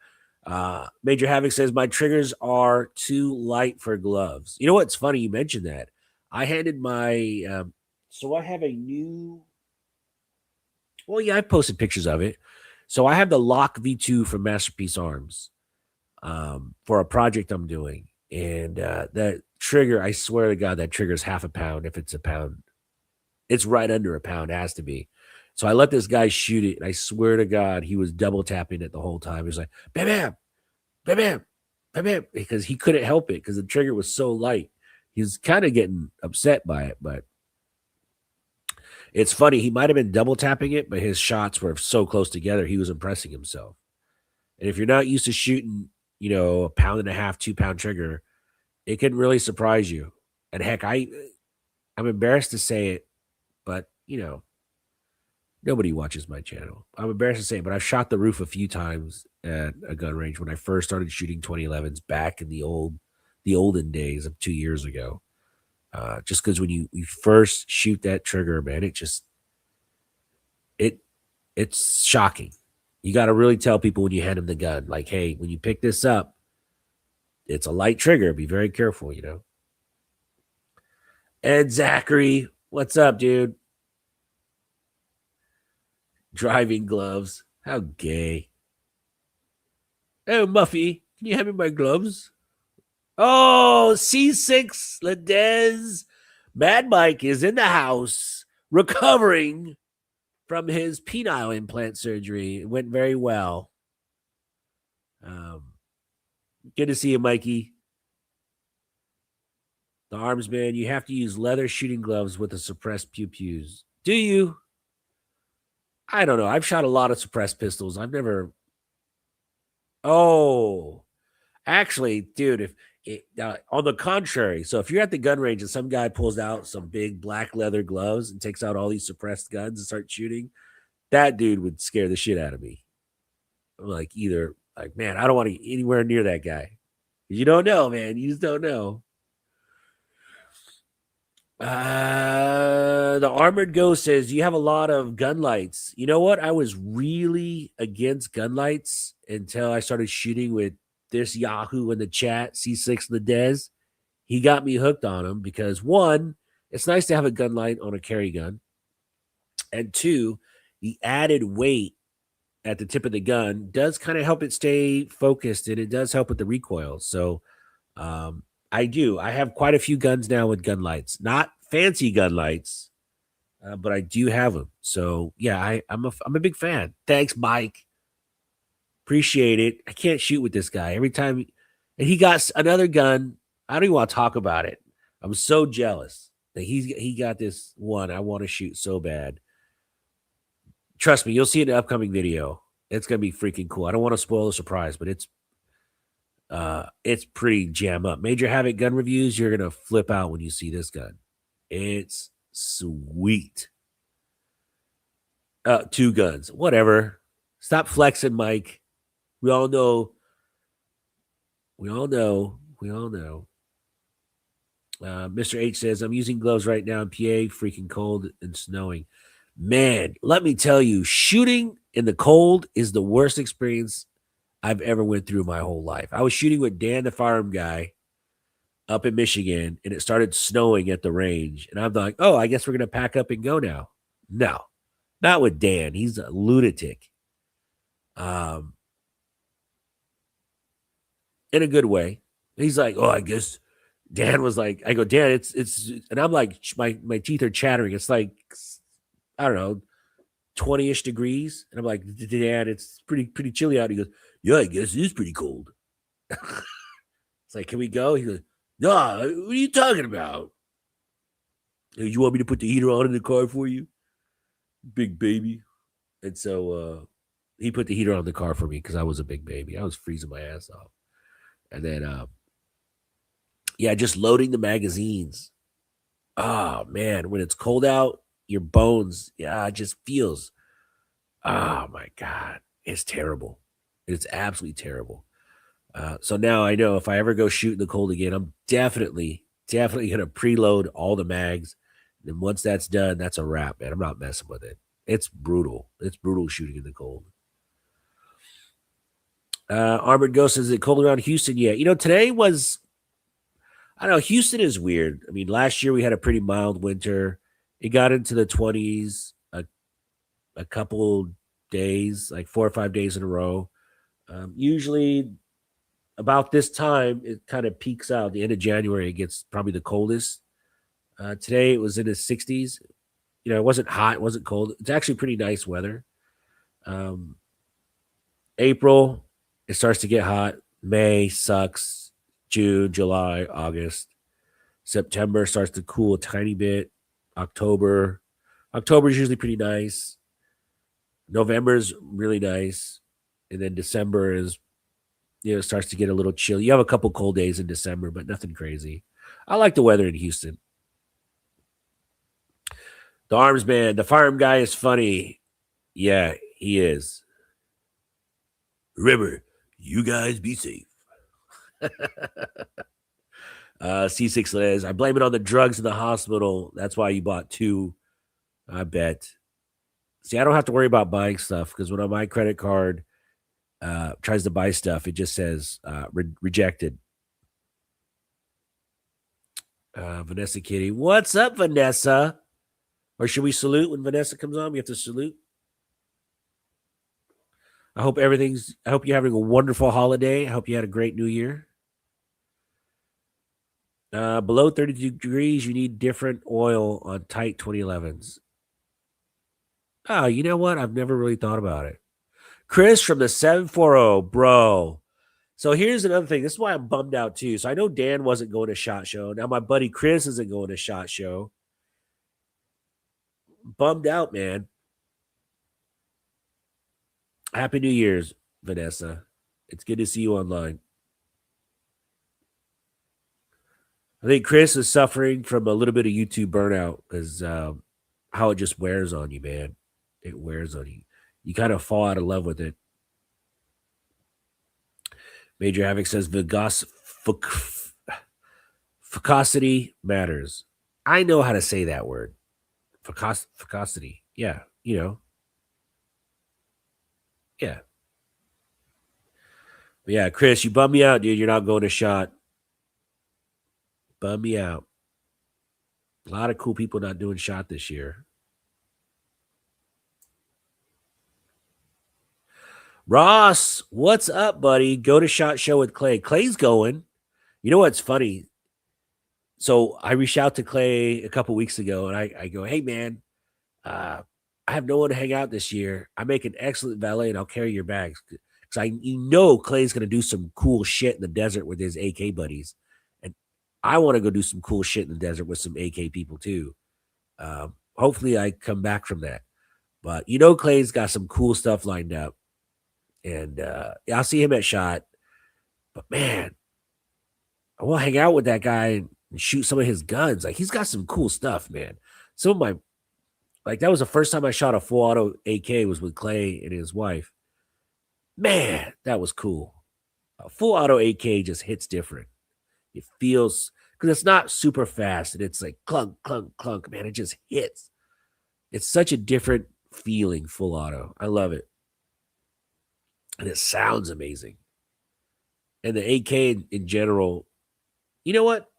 Major Havoc says, my triggers are too light for gloves. You know what's funny? You mentioned that. I handed my, so I have a new, well, yeah, I posted pictures of it. So I have the Lock V2 from Masterpiece Arms for a project I'm doing. And that trigger, I swear to God, that trigger is half a pound if it's a pound. It's right under a pound, it has to be. So I let this guy shoot it, and I swear to God, he was double tapping it the whole time. He was like, bam, bam, bam, bam, bam, bam, because he couldn't help it because the trigger was so light. He was kind of getting upset by it, but It's funny. He might have been double tapping it, but his shots were so close together. He was impressing himself. And if you're not used to shooting, a pound and a half, 2 pound trigger, it can really surprise you. And heck, I'm embarrassed to say it, but nobody watches my channel. I'm embarrassed to say it, but I've shot the roof a few times at a gun range when I first started shooting 2011s back in the olden days of 2 years ago. Just because when you first shoot that trigger, man, it's shocking. You got to really tell people when you hand them the gun, like, hey, when you pick this up, it's a light trigger. Be very careful, And Zachary, what's up, dude? Driving gloves. How gay. Oh, Muffy, can you hand me my gloves? Oh, C6 Ledez. Mad Mike is in the house recovering from his penile implant surgery. It went very well. Good to see you, Mikey. The Armsman, you have to use leather shooting gloves with the suppressed pew-pews. Do you? I don't know. I've shot a lot of suppressed pistols. I've never. Oh, actually, dude, on the contrary, so if you're at the gun range and some guy pulls out some big black leather gloves and takes out all these suppressed guns and starts shooting, that dude would scare the shit out of me. I'm like, man, I don't want to get anywhere near that guy. You don't know, man. You just don't know. The Armored Ghost says you have a lot of gun lights. You know what? I was really against gun lights until I started shooting with this Yahoo in the chat, C6 the Dez. He got me hooked on him because one, it's nice to have a gun light on a carry gun. And two, the added weight at the tip of the gun does kind of help it stay focused, and it does help with the recoil. So I have quite a few guns now with gun lights, not fancy gun lights, but I do have them. So yeah, I'm a big fan. Thanks, Mike. Appreciate it. I can't shoot with this guy every time, and he got another gun. I don't even want to talk about it. I'm so jealous that he got this one. I want to shoot so bad. Trust me, you'll see it in the upcoming video. It's gonna be freaking cool. I don't want to spoil the surprise, but it's pretty jam up. Major Havoc gun reviews, you're gonna flip out when you see this gun. It's sweet. 2 guns, whatever. Stop flexing, Mike. We all know. Mr. H says, I'm using gloves right now in PA, freaking cold and snowing. Man, let me tell you, shooting in the cold is the worst experience I've ever went through my whole life. I was shooting with Dan, the firearm guy, up in Michigan, and it started snowing at the range. And I'm like, oh, I guess we're going to pack up and go now. No, not with Dan. He's a lunatic. In a good way. He's like, oh, I guess Dan was like, I go, Dan, it's, and I'm like, my teeth are chattering. It's like, I don't know, 20-ish degrees. And I'm like, Dan, it's pretty chilly out. He goes, yeah, I guess it is pretty cold. It's like, can we go? He goes, nah, what are you talking about? You want me to put the heater on in the car for you? Big baby. And so he put the heater on the car for me because I was a big baby. I was freezing my ass off. And then, just loading the magazines. Oh, man, when it's cold out, your bones, it just feels, oh, my God, it's terrible. It's absolutely terrible. So now I know if I ever go shoot in the cold again, I'm definitely going to preload all the mags. And once that's done, that's a wrap, man. I'm not messing with it. It's brutal. It's brutal shooting in the cold. Armored Ghost, is it cold around Houston yet? Today was, I don't know, Houston is weird. I mean, last year we had a pretty mild winter. It got into the 20s a couple days, like 4 or 5 days in a row. Usually about this time, it kind of peaks out. The end of January, it gets probably the coldest. Today, it was in the 60s. It wasn't hot. It wasn't cold. It's actually pretty nice weather. April, it starts to get hot. May sucks. June, July, August. September starts to cool a tiny bit. October October is usually pretty nice. November is really nice, and then December is, it starts to get a little chill. You have a couple cold days in December, but nothing crazy. I like the weather in Houston. The arms man, the farm guy is funny. Yeah, he is. Remember, you guys be safe. C6 Liz, I blame it on the drugs in the hospital. That's why you bought two. I bet. See, I don't have to worry about buying stuff because when on my credit card tries to buy stuff, it just says rejected. Vanessa Kitty. What's up, Vanessa? Or should we salute when Vanessa comes on? We have to salute. I hope you're having a wonderful holiday. I hope you had a great new year. Below 32 degrees, you need different oil on tight 2011s. Oh, you know what? I've never really thought about it. Chris from the 740, bro. So here's another thing. This is why I'm bummed out too. So I know Dan wasn't going to SHOT Show. Now my buddy Chris isn't going to SHOT Show. Bummed out, man. Happy New Year's, Vanessa. It's good to see you online. I think Chris is suffering from a little bit of YouTube burnout because how it just wears on you, man. It wears on you. You kind of fall out of love with it. Major Havoc says fecosity matters. I know how to say that word. Fecosity. Yeah, Yeah. But yeah, Chris, you bum me out, dude. You're not going to SHOT. Bum me out. A lot of cool people not doing SHOT this year. Ross, what's up, buddy? Go to SHOT Show with Clay. Clay's going. You know what's funny? So I reached out to Clay a couple weeks ago, and I go, hey, man, I have no one to hang out this year. I make an excellent valet, and I'll carry your bags. Because Clay's going to do some cool shit in the desert with his AK buddies. And I want to go do some cool shit in the desert with some AK people, too. Hopefully I come back from that. But Clay's got some cool stuff lined up. And I'll see him at SHOT. But man, I want to hang out with that guy and shoot some of his guns. Like, he's got some cool stuff, man. Some of my, that was the first time I shot a full auto AK was with Clay and his wife. Man, that was cool. A full auto AK just hits different. It feels, because it's not super fast and it's like clunk, clunk, clunk. Man, it just hits. It's such a different feeling, full auto. I love it. And it sounds amazing. And the AK in general, you know what?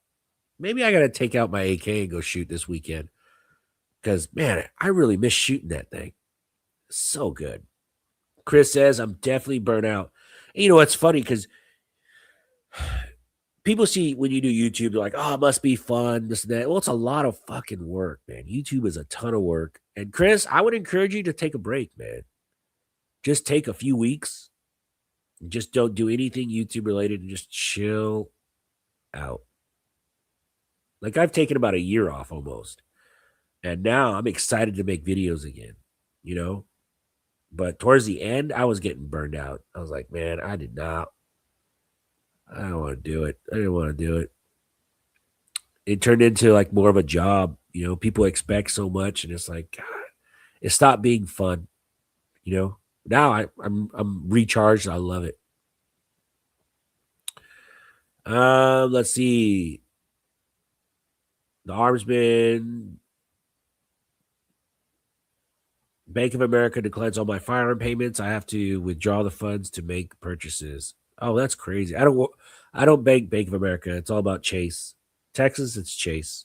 Maybe I got to take out my AK and go shoot this weekend. Because, man, I really miss shooting that thing. So good. Chris says, I'm definitely burnt out. And you know what's funny? Because people see when you do YouTube, they're like, oh, it must be fun, this and that. Well, it's a lot of fucking work, man. YouTube is a ton of work. And Chris, I would encourage you to take a break, man. Just take a few weeks. Just don't do anything YouTube related and just chill out. Like, I've taken about a year off almost. And now I'm excited to make videos again, But towards the end, I was getting burned out. I was like, man, I don't want to do it. I didn't want to do it. It turned into like more of a job. People expect so much, and it's like, God, it stopped being fun. Now I'm recharged. I love it. Let's see. The Armsman. Bank of America declines all my firearm payments. I have to withdraw the funds to make purchases. Oh, that's crazy. I don't bank Bank of America. It's all about Chase. Texas, it's Chase.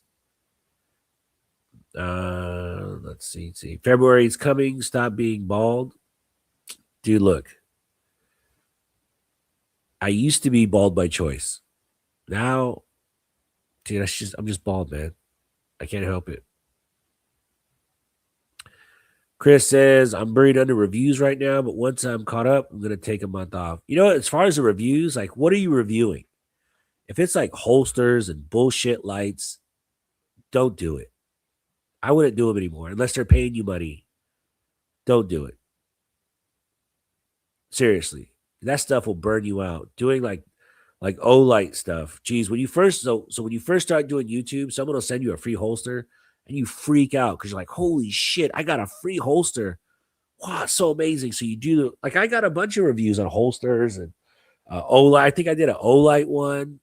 Let's see. February is coming. Stop being bald. Dude, look. I used to be bald by choice. Now, dude, I'm just bald, man. I can't help it. Chris says, I'm buried under reviews right now, but once I'm caught up, I'm going to take a month off. As far as the reviews, like, what are you reviewing? If it's like holsters and bullshit lights, don't do it. I wouldn't do them anymore unless they're paying you money. Don't do it. Seriously, that stuff will burn you out. Doing like Olight stuff. Geez, when you first so when you first start doing YouTube, someone will send you a free holster and you freak out because you're like, holy shit, I got a free holster. Wow, it's so amazing. So you do like I got a bunch of reviews on holsters and Olight. I think I did an Olight one.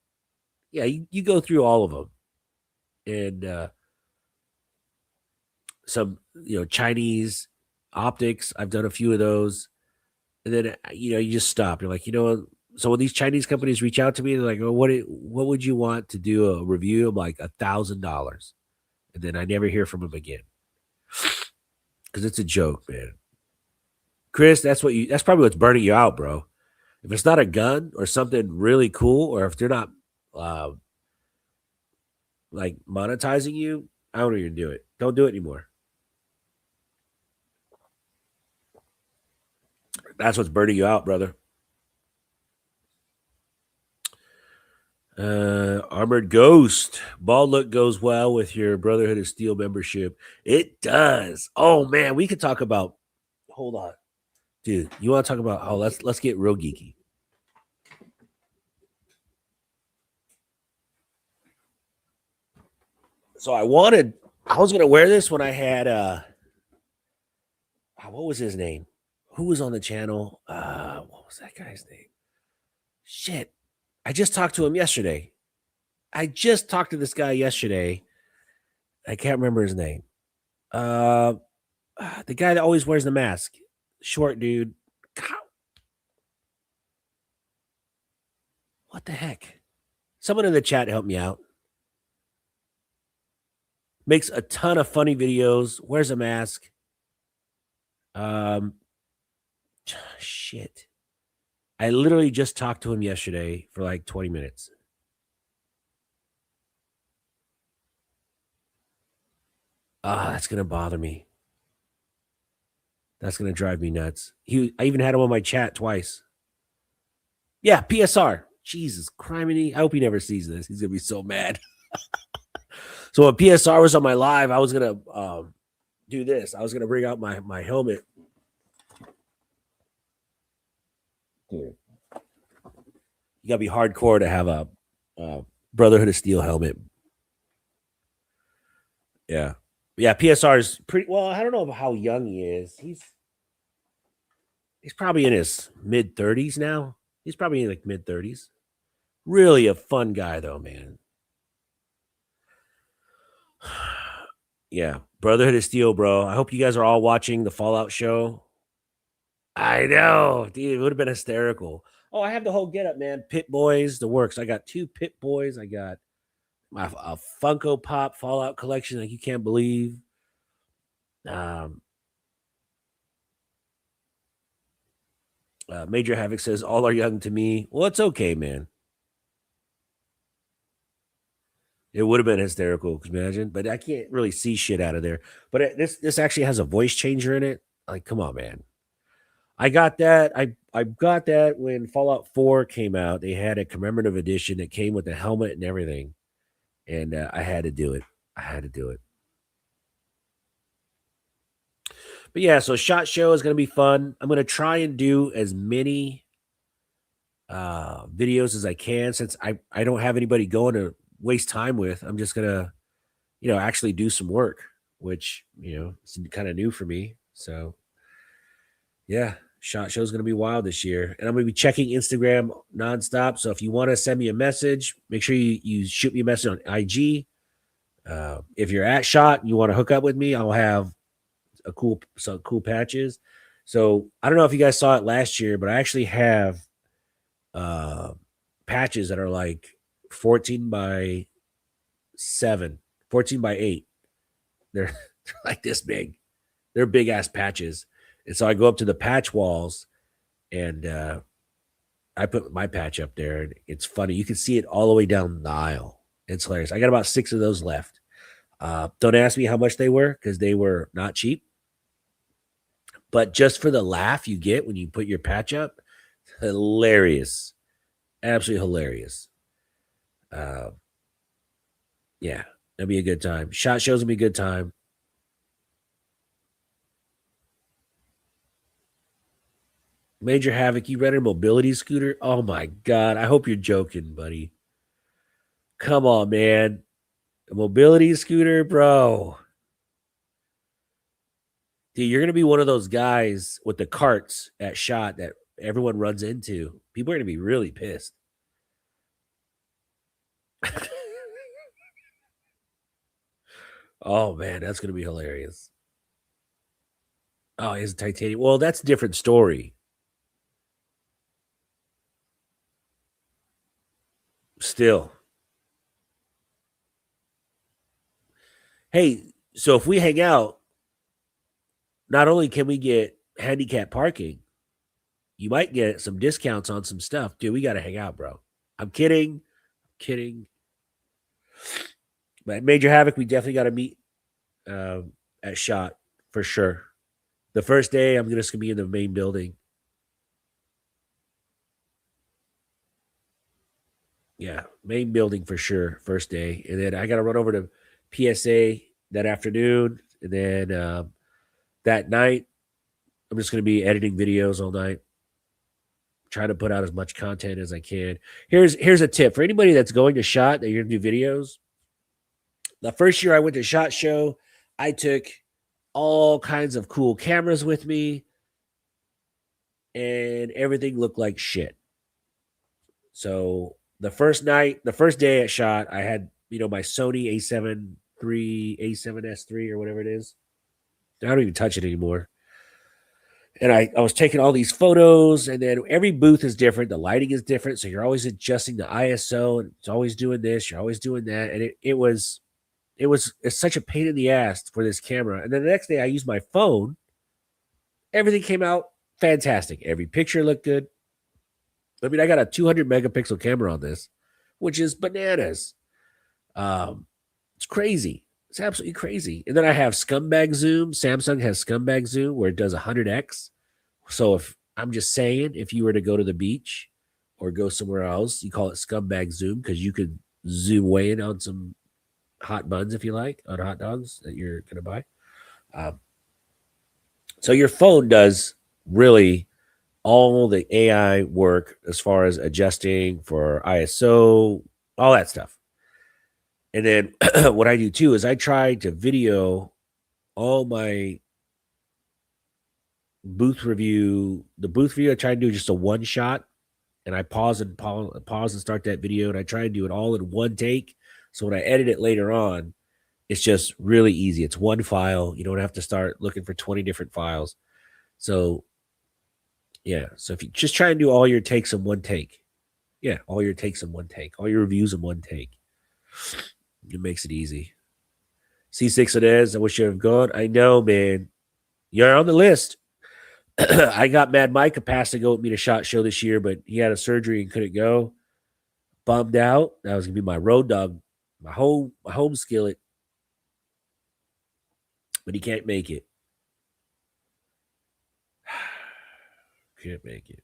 Yeah, you go through all of them. And some Chinese optics. I've done a few of those. And then you just stop. You're like, so when these Chinese companies reach out to me, they're like, "Oh, what would you want to do a review?" I'm like $1,000, and then I never hear from them again because it's a joke, man. Chris, that's probably what's burning you out, bro. If it's not a gun or something really cool, or if they're not uh, like monetizing you, I don't even do it. Don't do it anymore. That's what's burning you out, brother. Armored Ghost. Bald look goes well with your Brotherhood of Steel membership. It does. Oh man, we could talk about. Hold on, dude. You want to talk about? Oh, let's get real geeky. So I was gonna wear this when I had what was his name? Who was on the channel? What was that guy's name? Shit. I just talked to him yesterday. I just talked to this guy yesterday. I can't remember his name. The guy that always wears the mask, short dude. God. What the heck? Someone in the chat help me out. Makes a ton of funny videos. Wears a mask. Shit. I literally just talked to him yesterday for like 20 minutes. That's gonna bother me. That's gonna drive me nuts. I even had him on my chat twice. Yeah, PSR. Jesus, criminy. I hope he never sees this. He's gonna be so mad. So when PSR was on my live, I was gonna do this. I was gonna bring out my helmet. Dude. You gotta be hardcore to have a Brotherhood of Steel helmet. Yeah. Yeah, PSR is pretty well. I don't know how young he is. He's probably in his mid 30s now. He's probably in like mid 30s. Really a fun guy though, man. Yeah, Brotherhood of Steel, bro. I hope you guys are all watching the Fallout show. I know, dude. It would have been hysterical. Oh, I have the whole getup, man. Pit Boys, the works. I got 2 Pit Boys. I got my a Funko Pop Fallout collection like you can't believe. Major Havoc says all are young to me. Well, it's okay, man. It would have been hysterical. Could you imagine? But I can't really see shit out of there. But this actually has a voice changer in it. Like, come on, man. I got that. I got that when Fallout 4 came out. They had a commemorative edition that came with the helmet and everything, and I had to do it. I had to do it. But yeah, so Shot Show is going to be fun. I'm going to try and do as many videos as I can since I don't have anybody going to waste time with. I'm just going to actually do some work, which it's kind of new for me. So yeah, Shot Show is going to be wild this year, and I'm going to be checking Instagram nonstop. So if you want to send me a message, make sure you shoot me a message on IG. If you're at Shot and you want to hook up with me, I'll have some cool patches. So I don't know if you guys saw it last year, but I actually have patches that are like 14 by 7, 14 by 8. They're like this big. They're big ass patches. And so I go up to the patch walls and I put my patch up there. And it's funny. You can see it all the way down the aisle. It's hilarious. I got about 6 of those left. Don't ask me how much they were because they were not cheap. But just for the laugh you get when you put your patch up, hilarious. Absolutely hilarious. Yeah, it'll be a good time. Shot Show's gonna be a good time. Major Havoc, you rented a mobility scooter? Oh my god. I hope you're joking, buddy. Come on, man. A mobility scooter, bro. Dude, you're gonna be one of those guys with the carts at SHOT that everyone runs into. People are gonna be really pissed. Oh man, that's gonna be hilarious. Oh, he's a titanium. Well, that's a different story. Still. Hey, so if we hang out, not only can we get handicap parking, you might get some discounts on some stuff. Dude, we gotta hang out, bro. I'm kidding. Kidding. But Major Havoc, we definitely gotta meet at SHOT for sure. The first day, I'm just gonna be in the main building. Yeah, main building for sure. First day, and then I gotta run over to PSA that afternoon, and then that night, I'm just gonna be editing videos all night, trying to put out as much content as I can. Here's a tip for anybody that's going to SHOT that you're gonna do videos. The first year I went to SHOT Show, I took all kinds of cool cameras with me, and everything looked like shit. So the first day at SHOT, I had my Sony A7 III, A7S3 or whatever it is. I don't even touch it anymore. And I was taking all these photos, and then every booth is different. The lighting is different, so you're always adjusting the ISO, and it's always doing this, you're always doing that, and it's such a pain in the ass for this camera. And then the next day, I used my phone. Everything came out fantastic. Every picture looked good. I mean, I got a 200 megapixel camera on this, which is bananas. It's crazy. It's absolutely crazy. And then I have scumbag zoom. Samsung has scumbag zoom where it does 100x. So if I'm just saying, if you were to go to the beach or go somewhere else, you call it scumbag zoom because you could zoom way in on some hot buns if you like, on hot dogs that you're going to buy. So your phone does really all the AI work as far as adjusting for ISO, all that stuff. And then what I do too is I try to video all my booth review. The booth review I try to do just a one shot, and I pause and start that video, and I try to do it all in one take. So when I edit it later on, it's just really easy. It's one file. You don't have to start looking for 20 different files. So yeah, so if you just try and do all your takes in one take, all your takes in one take, all your reviews in one take, it makes it easy. C6 it is. I wish you have gone. I know, man. You're on the list. I got Mad Mike passed to go with me to SHOT Show this year, but he had a surgery and couldn't go. Bummed out. That was gonna be my road dog, my home skillet, but he can't make it. Can't make it.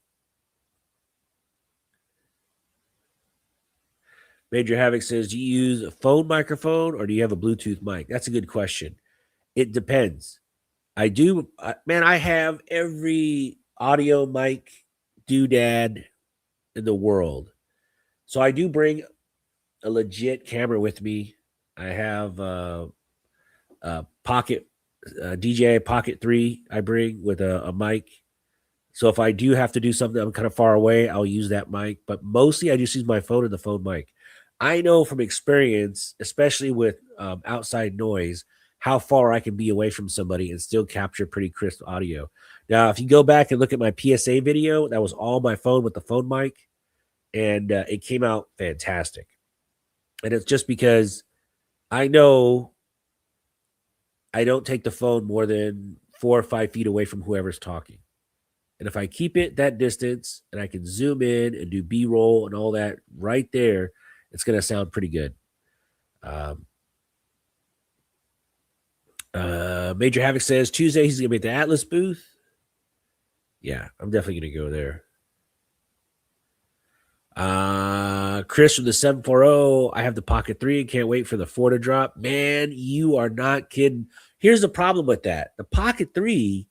Major Havoc says, do you use a phone microphone or do you have a Bluetooth mic? That's a good question. It depends. I do, man, I have every audio mic doodad in the world. So I do bring a legit camera with me. I have a Pocket, DJI Pocket 3 I bring with a mic. So if I do have to do something, I'm kind of far away, I'll use that mic. But mostly I just use my phone and the phone mic. I know from experience, especially with outside noise, how far I can be away from somebody and still capture pretty crisp audio. Now, if you go back and look at my PSA video, that was all my phone with the phone mic, and it came out fantastic. And it's just because I know I don't take the phone more than 4 or 5 feet away from whoever's talking. And if I keep it that distance and I can zoom in and do B-roll and all that right there, it's going to sound pretty good. Major Havoc says Tuesday he's going to be at the Atlas booth. Yeah, I'm definitely going to go there. Chris from the 740, I have the Pocket 3 and can't wait for the 4 to drop. Man, you are not kidding. Here's the problem with that. The Pocket 3,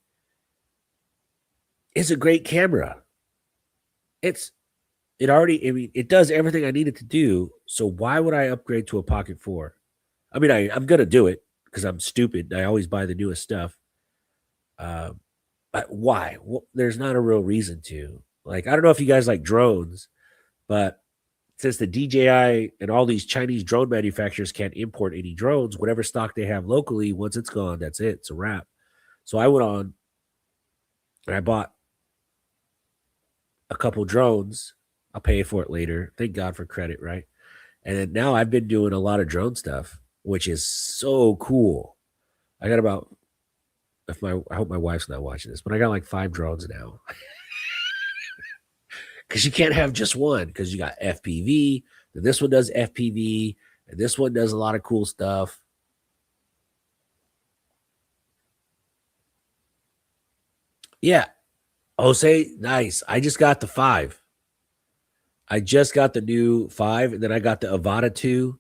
is a great camera. It's it already. I mean, it does everything I need it to do. So why would I upgrade to a Pocket 4? I mean, I'm gonna do it because I'm stupid. I always buy the newest stuff. Uh, but why? Well, there's not a real reason to. Like, I don't know if you guys like drones, but since the DJI and all these Chinese drone manufacturers can't import any drones, whatever stock they have locally, once it's gone, that's it. It's a wrap. So I went on and I bought a couple drones. I'll pay for it later. Thank God for credit, right? And then now I've been doing a lot of drone stuff, which is so cool. I got about I hope my wife's not watching this, but I got like 5 drones now. Because you can't have just one, because you got FPV, then this one does FPV, and this one does a lot of cool stuff. Yeah. Jose, nice. I just got the 5. I just got the new 5, and then I got the Avata 2,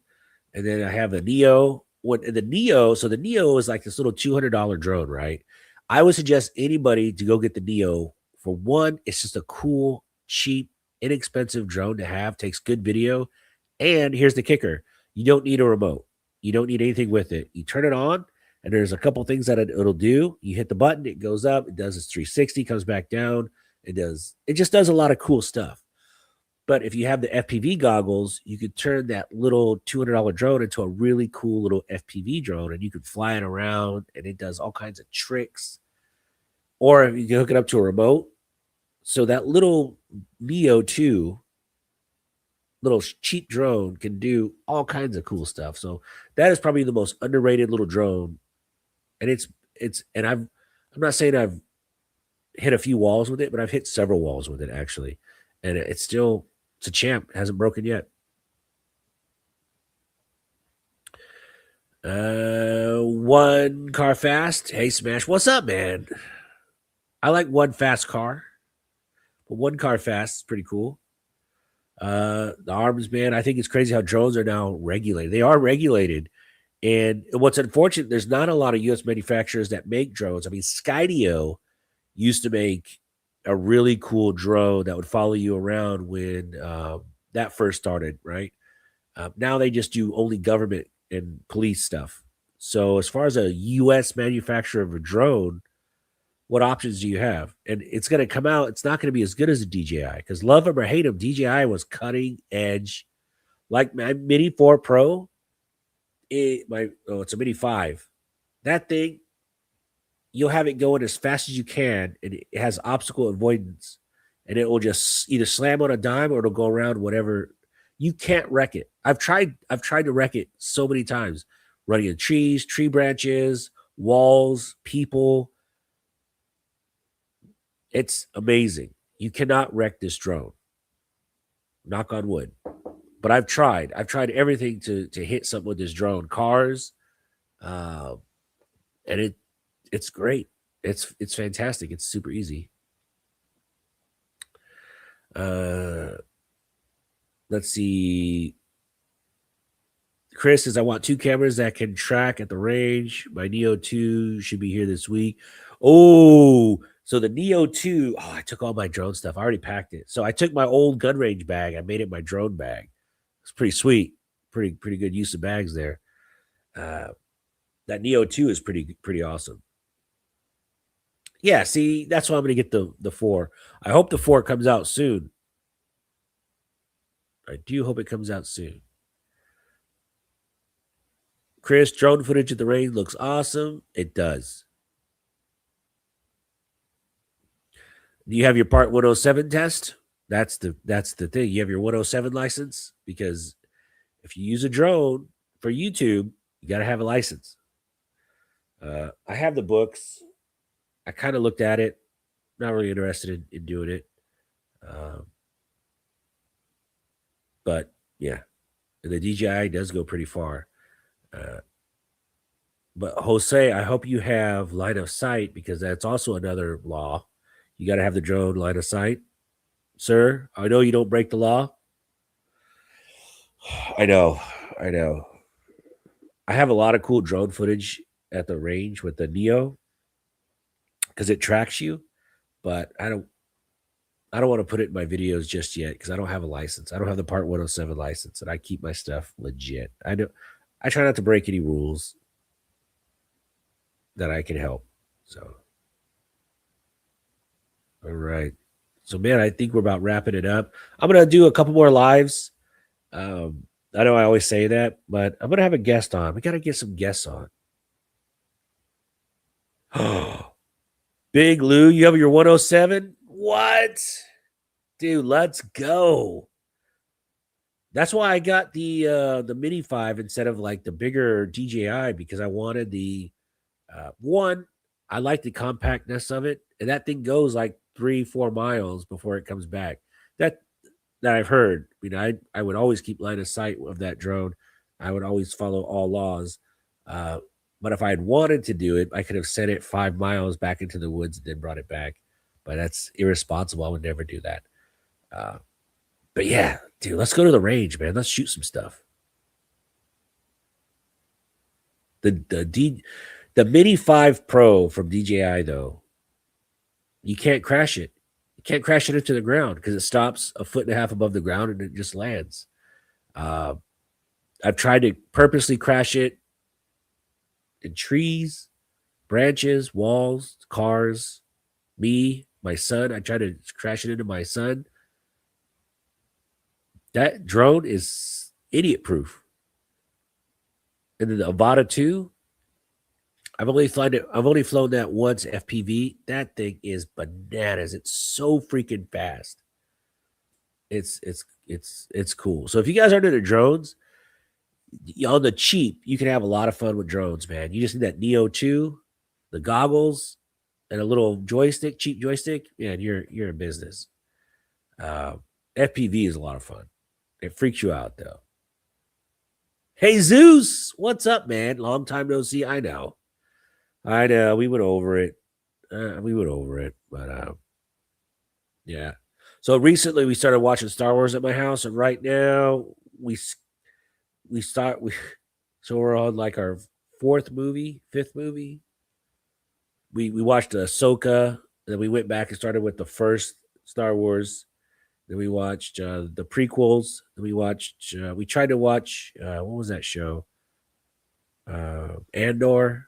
and then I have the Neo. The Neo, so the Neo is like this little $200 drone, right? I would suggest anybody to go get the Neo. For one, it's just a cool, cheap, inexpensive drone to have, takes good video. And here's the kicker: you don't need a remote, you don't need anything with it. You turn it on, and there's a couple things that it'll do. You hit the button, it goes up, it does its 360, comes back down. It just does a lot of cool stuff. But if you have the FPV goggles, you could turn that little $200 drone into a really cool little FPV drone, and you could fly it around, and it does all kinds of tricks. Or if you can hook it up to a remote, so that little Neo 2, little cheap drone, can do all kinds of cool stuff. So that is probably the most underrated little drone. And I'm not saying I've hit a few walls with it, but I've hit several walls with it actually. And it's a champ, hasn't broken yet. One car fast. Hey Smash, what's up, man? I like one fast car, but one car fast is pretty cool. The arms, man, I think it's crazy how drones are now regulated. They are regulated. And what's unfortunate, there's not a lot of US manufacturers that make drones. I mean, Skydio used to make a really cool drone that would follow you around when that first started, right? Now they just do only government and police stuff. So as far as a US manufacturer of a drone, what options do you have? And it's going to come out. It's not going to be as good as a DJI, because love him or hate him, DJI was cutting edge. Like my Mini 4 Pro, it's a Mini 5. That thing, you'll have it going as fast as you can, and it has obstacle avoidance, and it will just either slam on a dime or it'll go around whatever. You can't wreck it. I've tried to wreck it so many times, running in trees, tree branches, walls, people. It's amazing. You cannot wreck this drone. Knock on wood. But I've tried. I've tried everything to hit something with this drone. Cars, and it's great. It's fantastic. It's super easy. Let's see. Chris says, I want 2 cameras that can track at the range. My Neo 2 should be here this week. Oh, so the Neo 2, I took all my drone stuff. I already packed it. So I took my old gun range bag. I made it my drone bag. It's pretty sweet. Pretty good use of bags there. That Neo 2 is pretty awesome. Yeah, see, that's why I'm going to get the 4. I hope the 4 comes out soon. I do hope it comes out soon. Chris, drone footage at the range looks awesome. It does. Do you have your Part 107 test? That's the thing. You have your 107 license, because if you use a drone for YouTube, you got to have a license. I have the books. I kind of looked at it. Not really interested in doing it. But yeah, the DJI does go pretty far. But Jose, I hope you have line of sight, because that's also another law. You got to have the drone line of sight. Sir, I know you don't break the law. I know. I have a lot of cool drone footage at the range with the Neo, because it tracks you. But I don't I don't want to put it in my videos just yet because I don't have a license. I don't have the Part 107 license, and I keep my stuff legit. I try not to break any rules that I can help. So, all right. So, man, I think we're about wrapping it up. I'm gonna do a couple more lives. I know I always say that, but I'm gonna have a guest on. We gotta get some guests on. Oh, Big Lou, you have your 107? What? Dude, let's go. That's why I got the Mini 5 instead of like the bigger DJI because I wanted the one, I like the compactness of it, and that thing goes like 3-4 miles before it comes back. That that I've heard. I would always keep line of sight of that drone. I would always follow all laws. Uh, but if I had wanted to do it, I could have sent it 5 miles back into the woods and then brought it back. But that's irresponsible. I would never do that. Uh, but yeah, dude, let's go to the range, man. Let's shoot some stuff. The Mini 5 Pro from DJI though, you can't crash it. You can't crash it into the ground because it stops a foot and a half above the ground and it just lands. Uh, I've tried to purposely crash it in trees, branches, walls, cars, me, my son. I tried to crash it into my son. That drone is idiot proof. And then the Avata 2, I've only flown that once FPV. That thing is bananas. It's so freaking fast. It's cool. So if you guys aren't into drones, on the cheap, you can have a lot of fun with drones, man. You just need that Neo 2, the goggles, and a little joystick, cheap joystick. Yeah, and you're in business. FPV is a lot of fun. It freaks you out though. Hey Zeus, what's up, man? Long time no see. I know. We went over it. But yeah. So recently we started watching Star Wars at my house, and right now we start we so we're on like our fifth movie. We watched Ahsoka, then we went back and started with the first Star Wars. Then we watched the prequels. Then we tried to watch what was that show? Andor.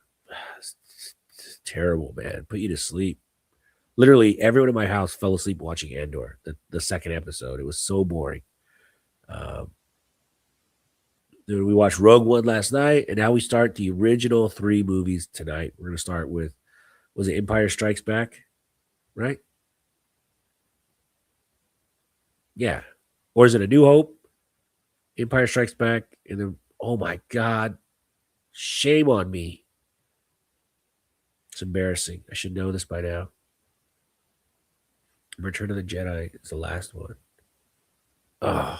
It's terrible, man. Put you to sleep. Literally everyone in my house fell asleep watching Andor, the second episode. It was so boring. Then we watched Rogue One last night, and now we start the original 3 movies tonight. We're gonna start with, was it Empire Strikes Back? Right? Yeah. Or is it A New Hope? Empire Strikes Back, and then oh my god, shame on me. It's embarrassing. I should know this by now. Return of the Jedi is the last one. Oh,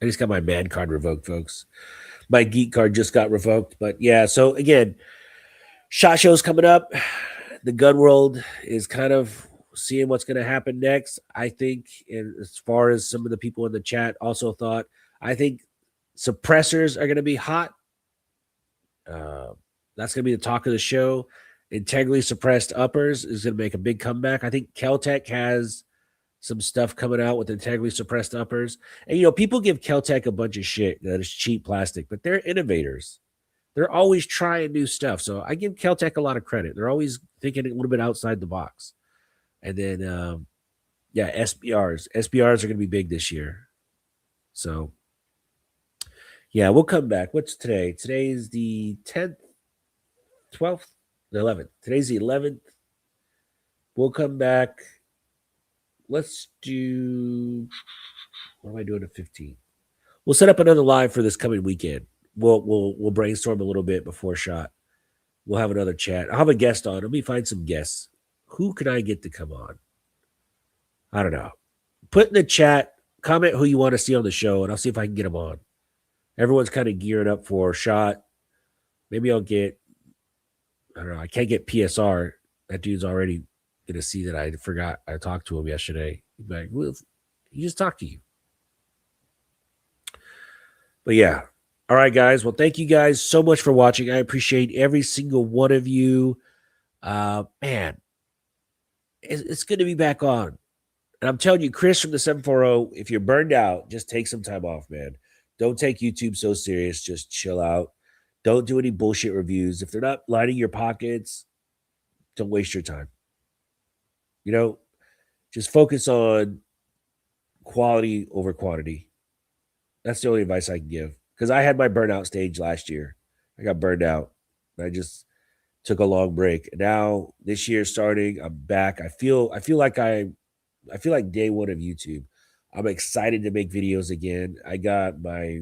I just got my man card revoked, folks. My geek card just got revoked. But yeah, so again, SHOT Show's coming up. The gun world is kind of seeing what's going to happen next. I think, and as far as some of the people in the chat also thought, I think suppressors are going to be hot. That's going to be the talk of the show. Integrally suppressed uppers is going to make a big comeback. I think Keltec has some stuff coming out with integrally suppressed uppers. And, people give Keltec a bunch of shit that is cheap plastic, but they're innovators. They're always trying new stuff. So I give Keltec a lot of credit. They're always thinking a little bit outside the box. And then, SBRs. SBRs are going to be big this year. So, yeah, we'll come back. What's today? Today is the 10th, 12th, the 11th. Today's the 11th. We'll come back. Let's do, what am I doing at 15? We'll set up another live for this coming weekend. We'll brainstorm a little bit before SHOT. We'll have another chat. I'll have a guest on. Let me find some guests. Who can I get to come on? I don't know. Put in the chat, comment who you want to see on the show, and I'll see if I can get them on. Everyone's kind of gearing up for SHOT. Maybe I'll get, I don't know. I can't get PSR. That dude's already going to see that I forgot. I talked to him yesterday. He'd be like, well, he just talked to you. But yeah. All right, guys. Well, thank you guys so much for watching. I appreciate every single one of you. Man, it's good to be back on. And I'm telling you, Chris from the 740, if you're burned out, just take some time off, man. Don't take YouTube so serious. Just chill out. Don't do any bullshit reviews. If they're not lining your pockets, don't waste your time. You know, just focus on quality over quantity. That's the only advice I can give. Because I had my burnout stage last year. I got burned out. I just took a long break. Now this year starting, I'm back. I feel like day one of YouTube. I'm excited to make videos again. I got my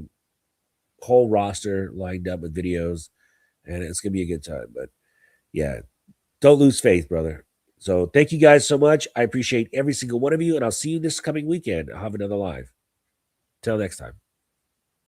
whole roster lined up with videos, and it's gonna be a good time. But yeah, don't lose faith, brother. So thank you guys so much. I appreciate every single one of you, and I'll see you this coming weekend. I'll have another live. Till next time.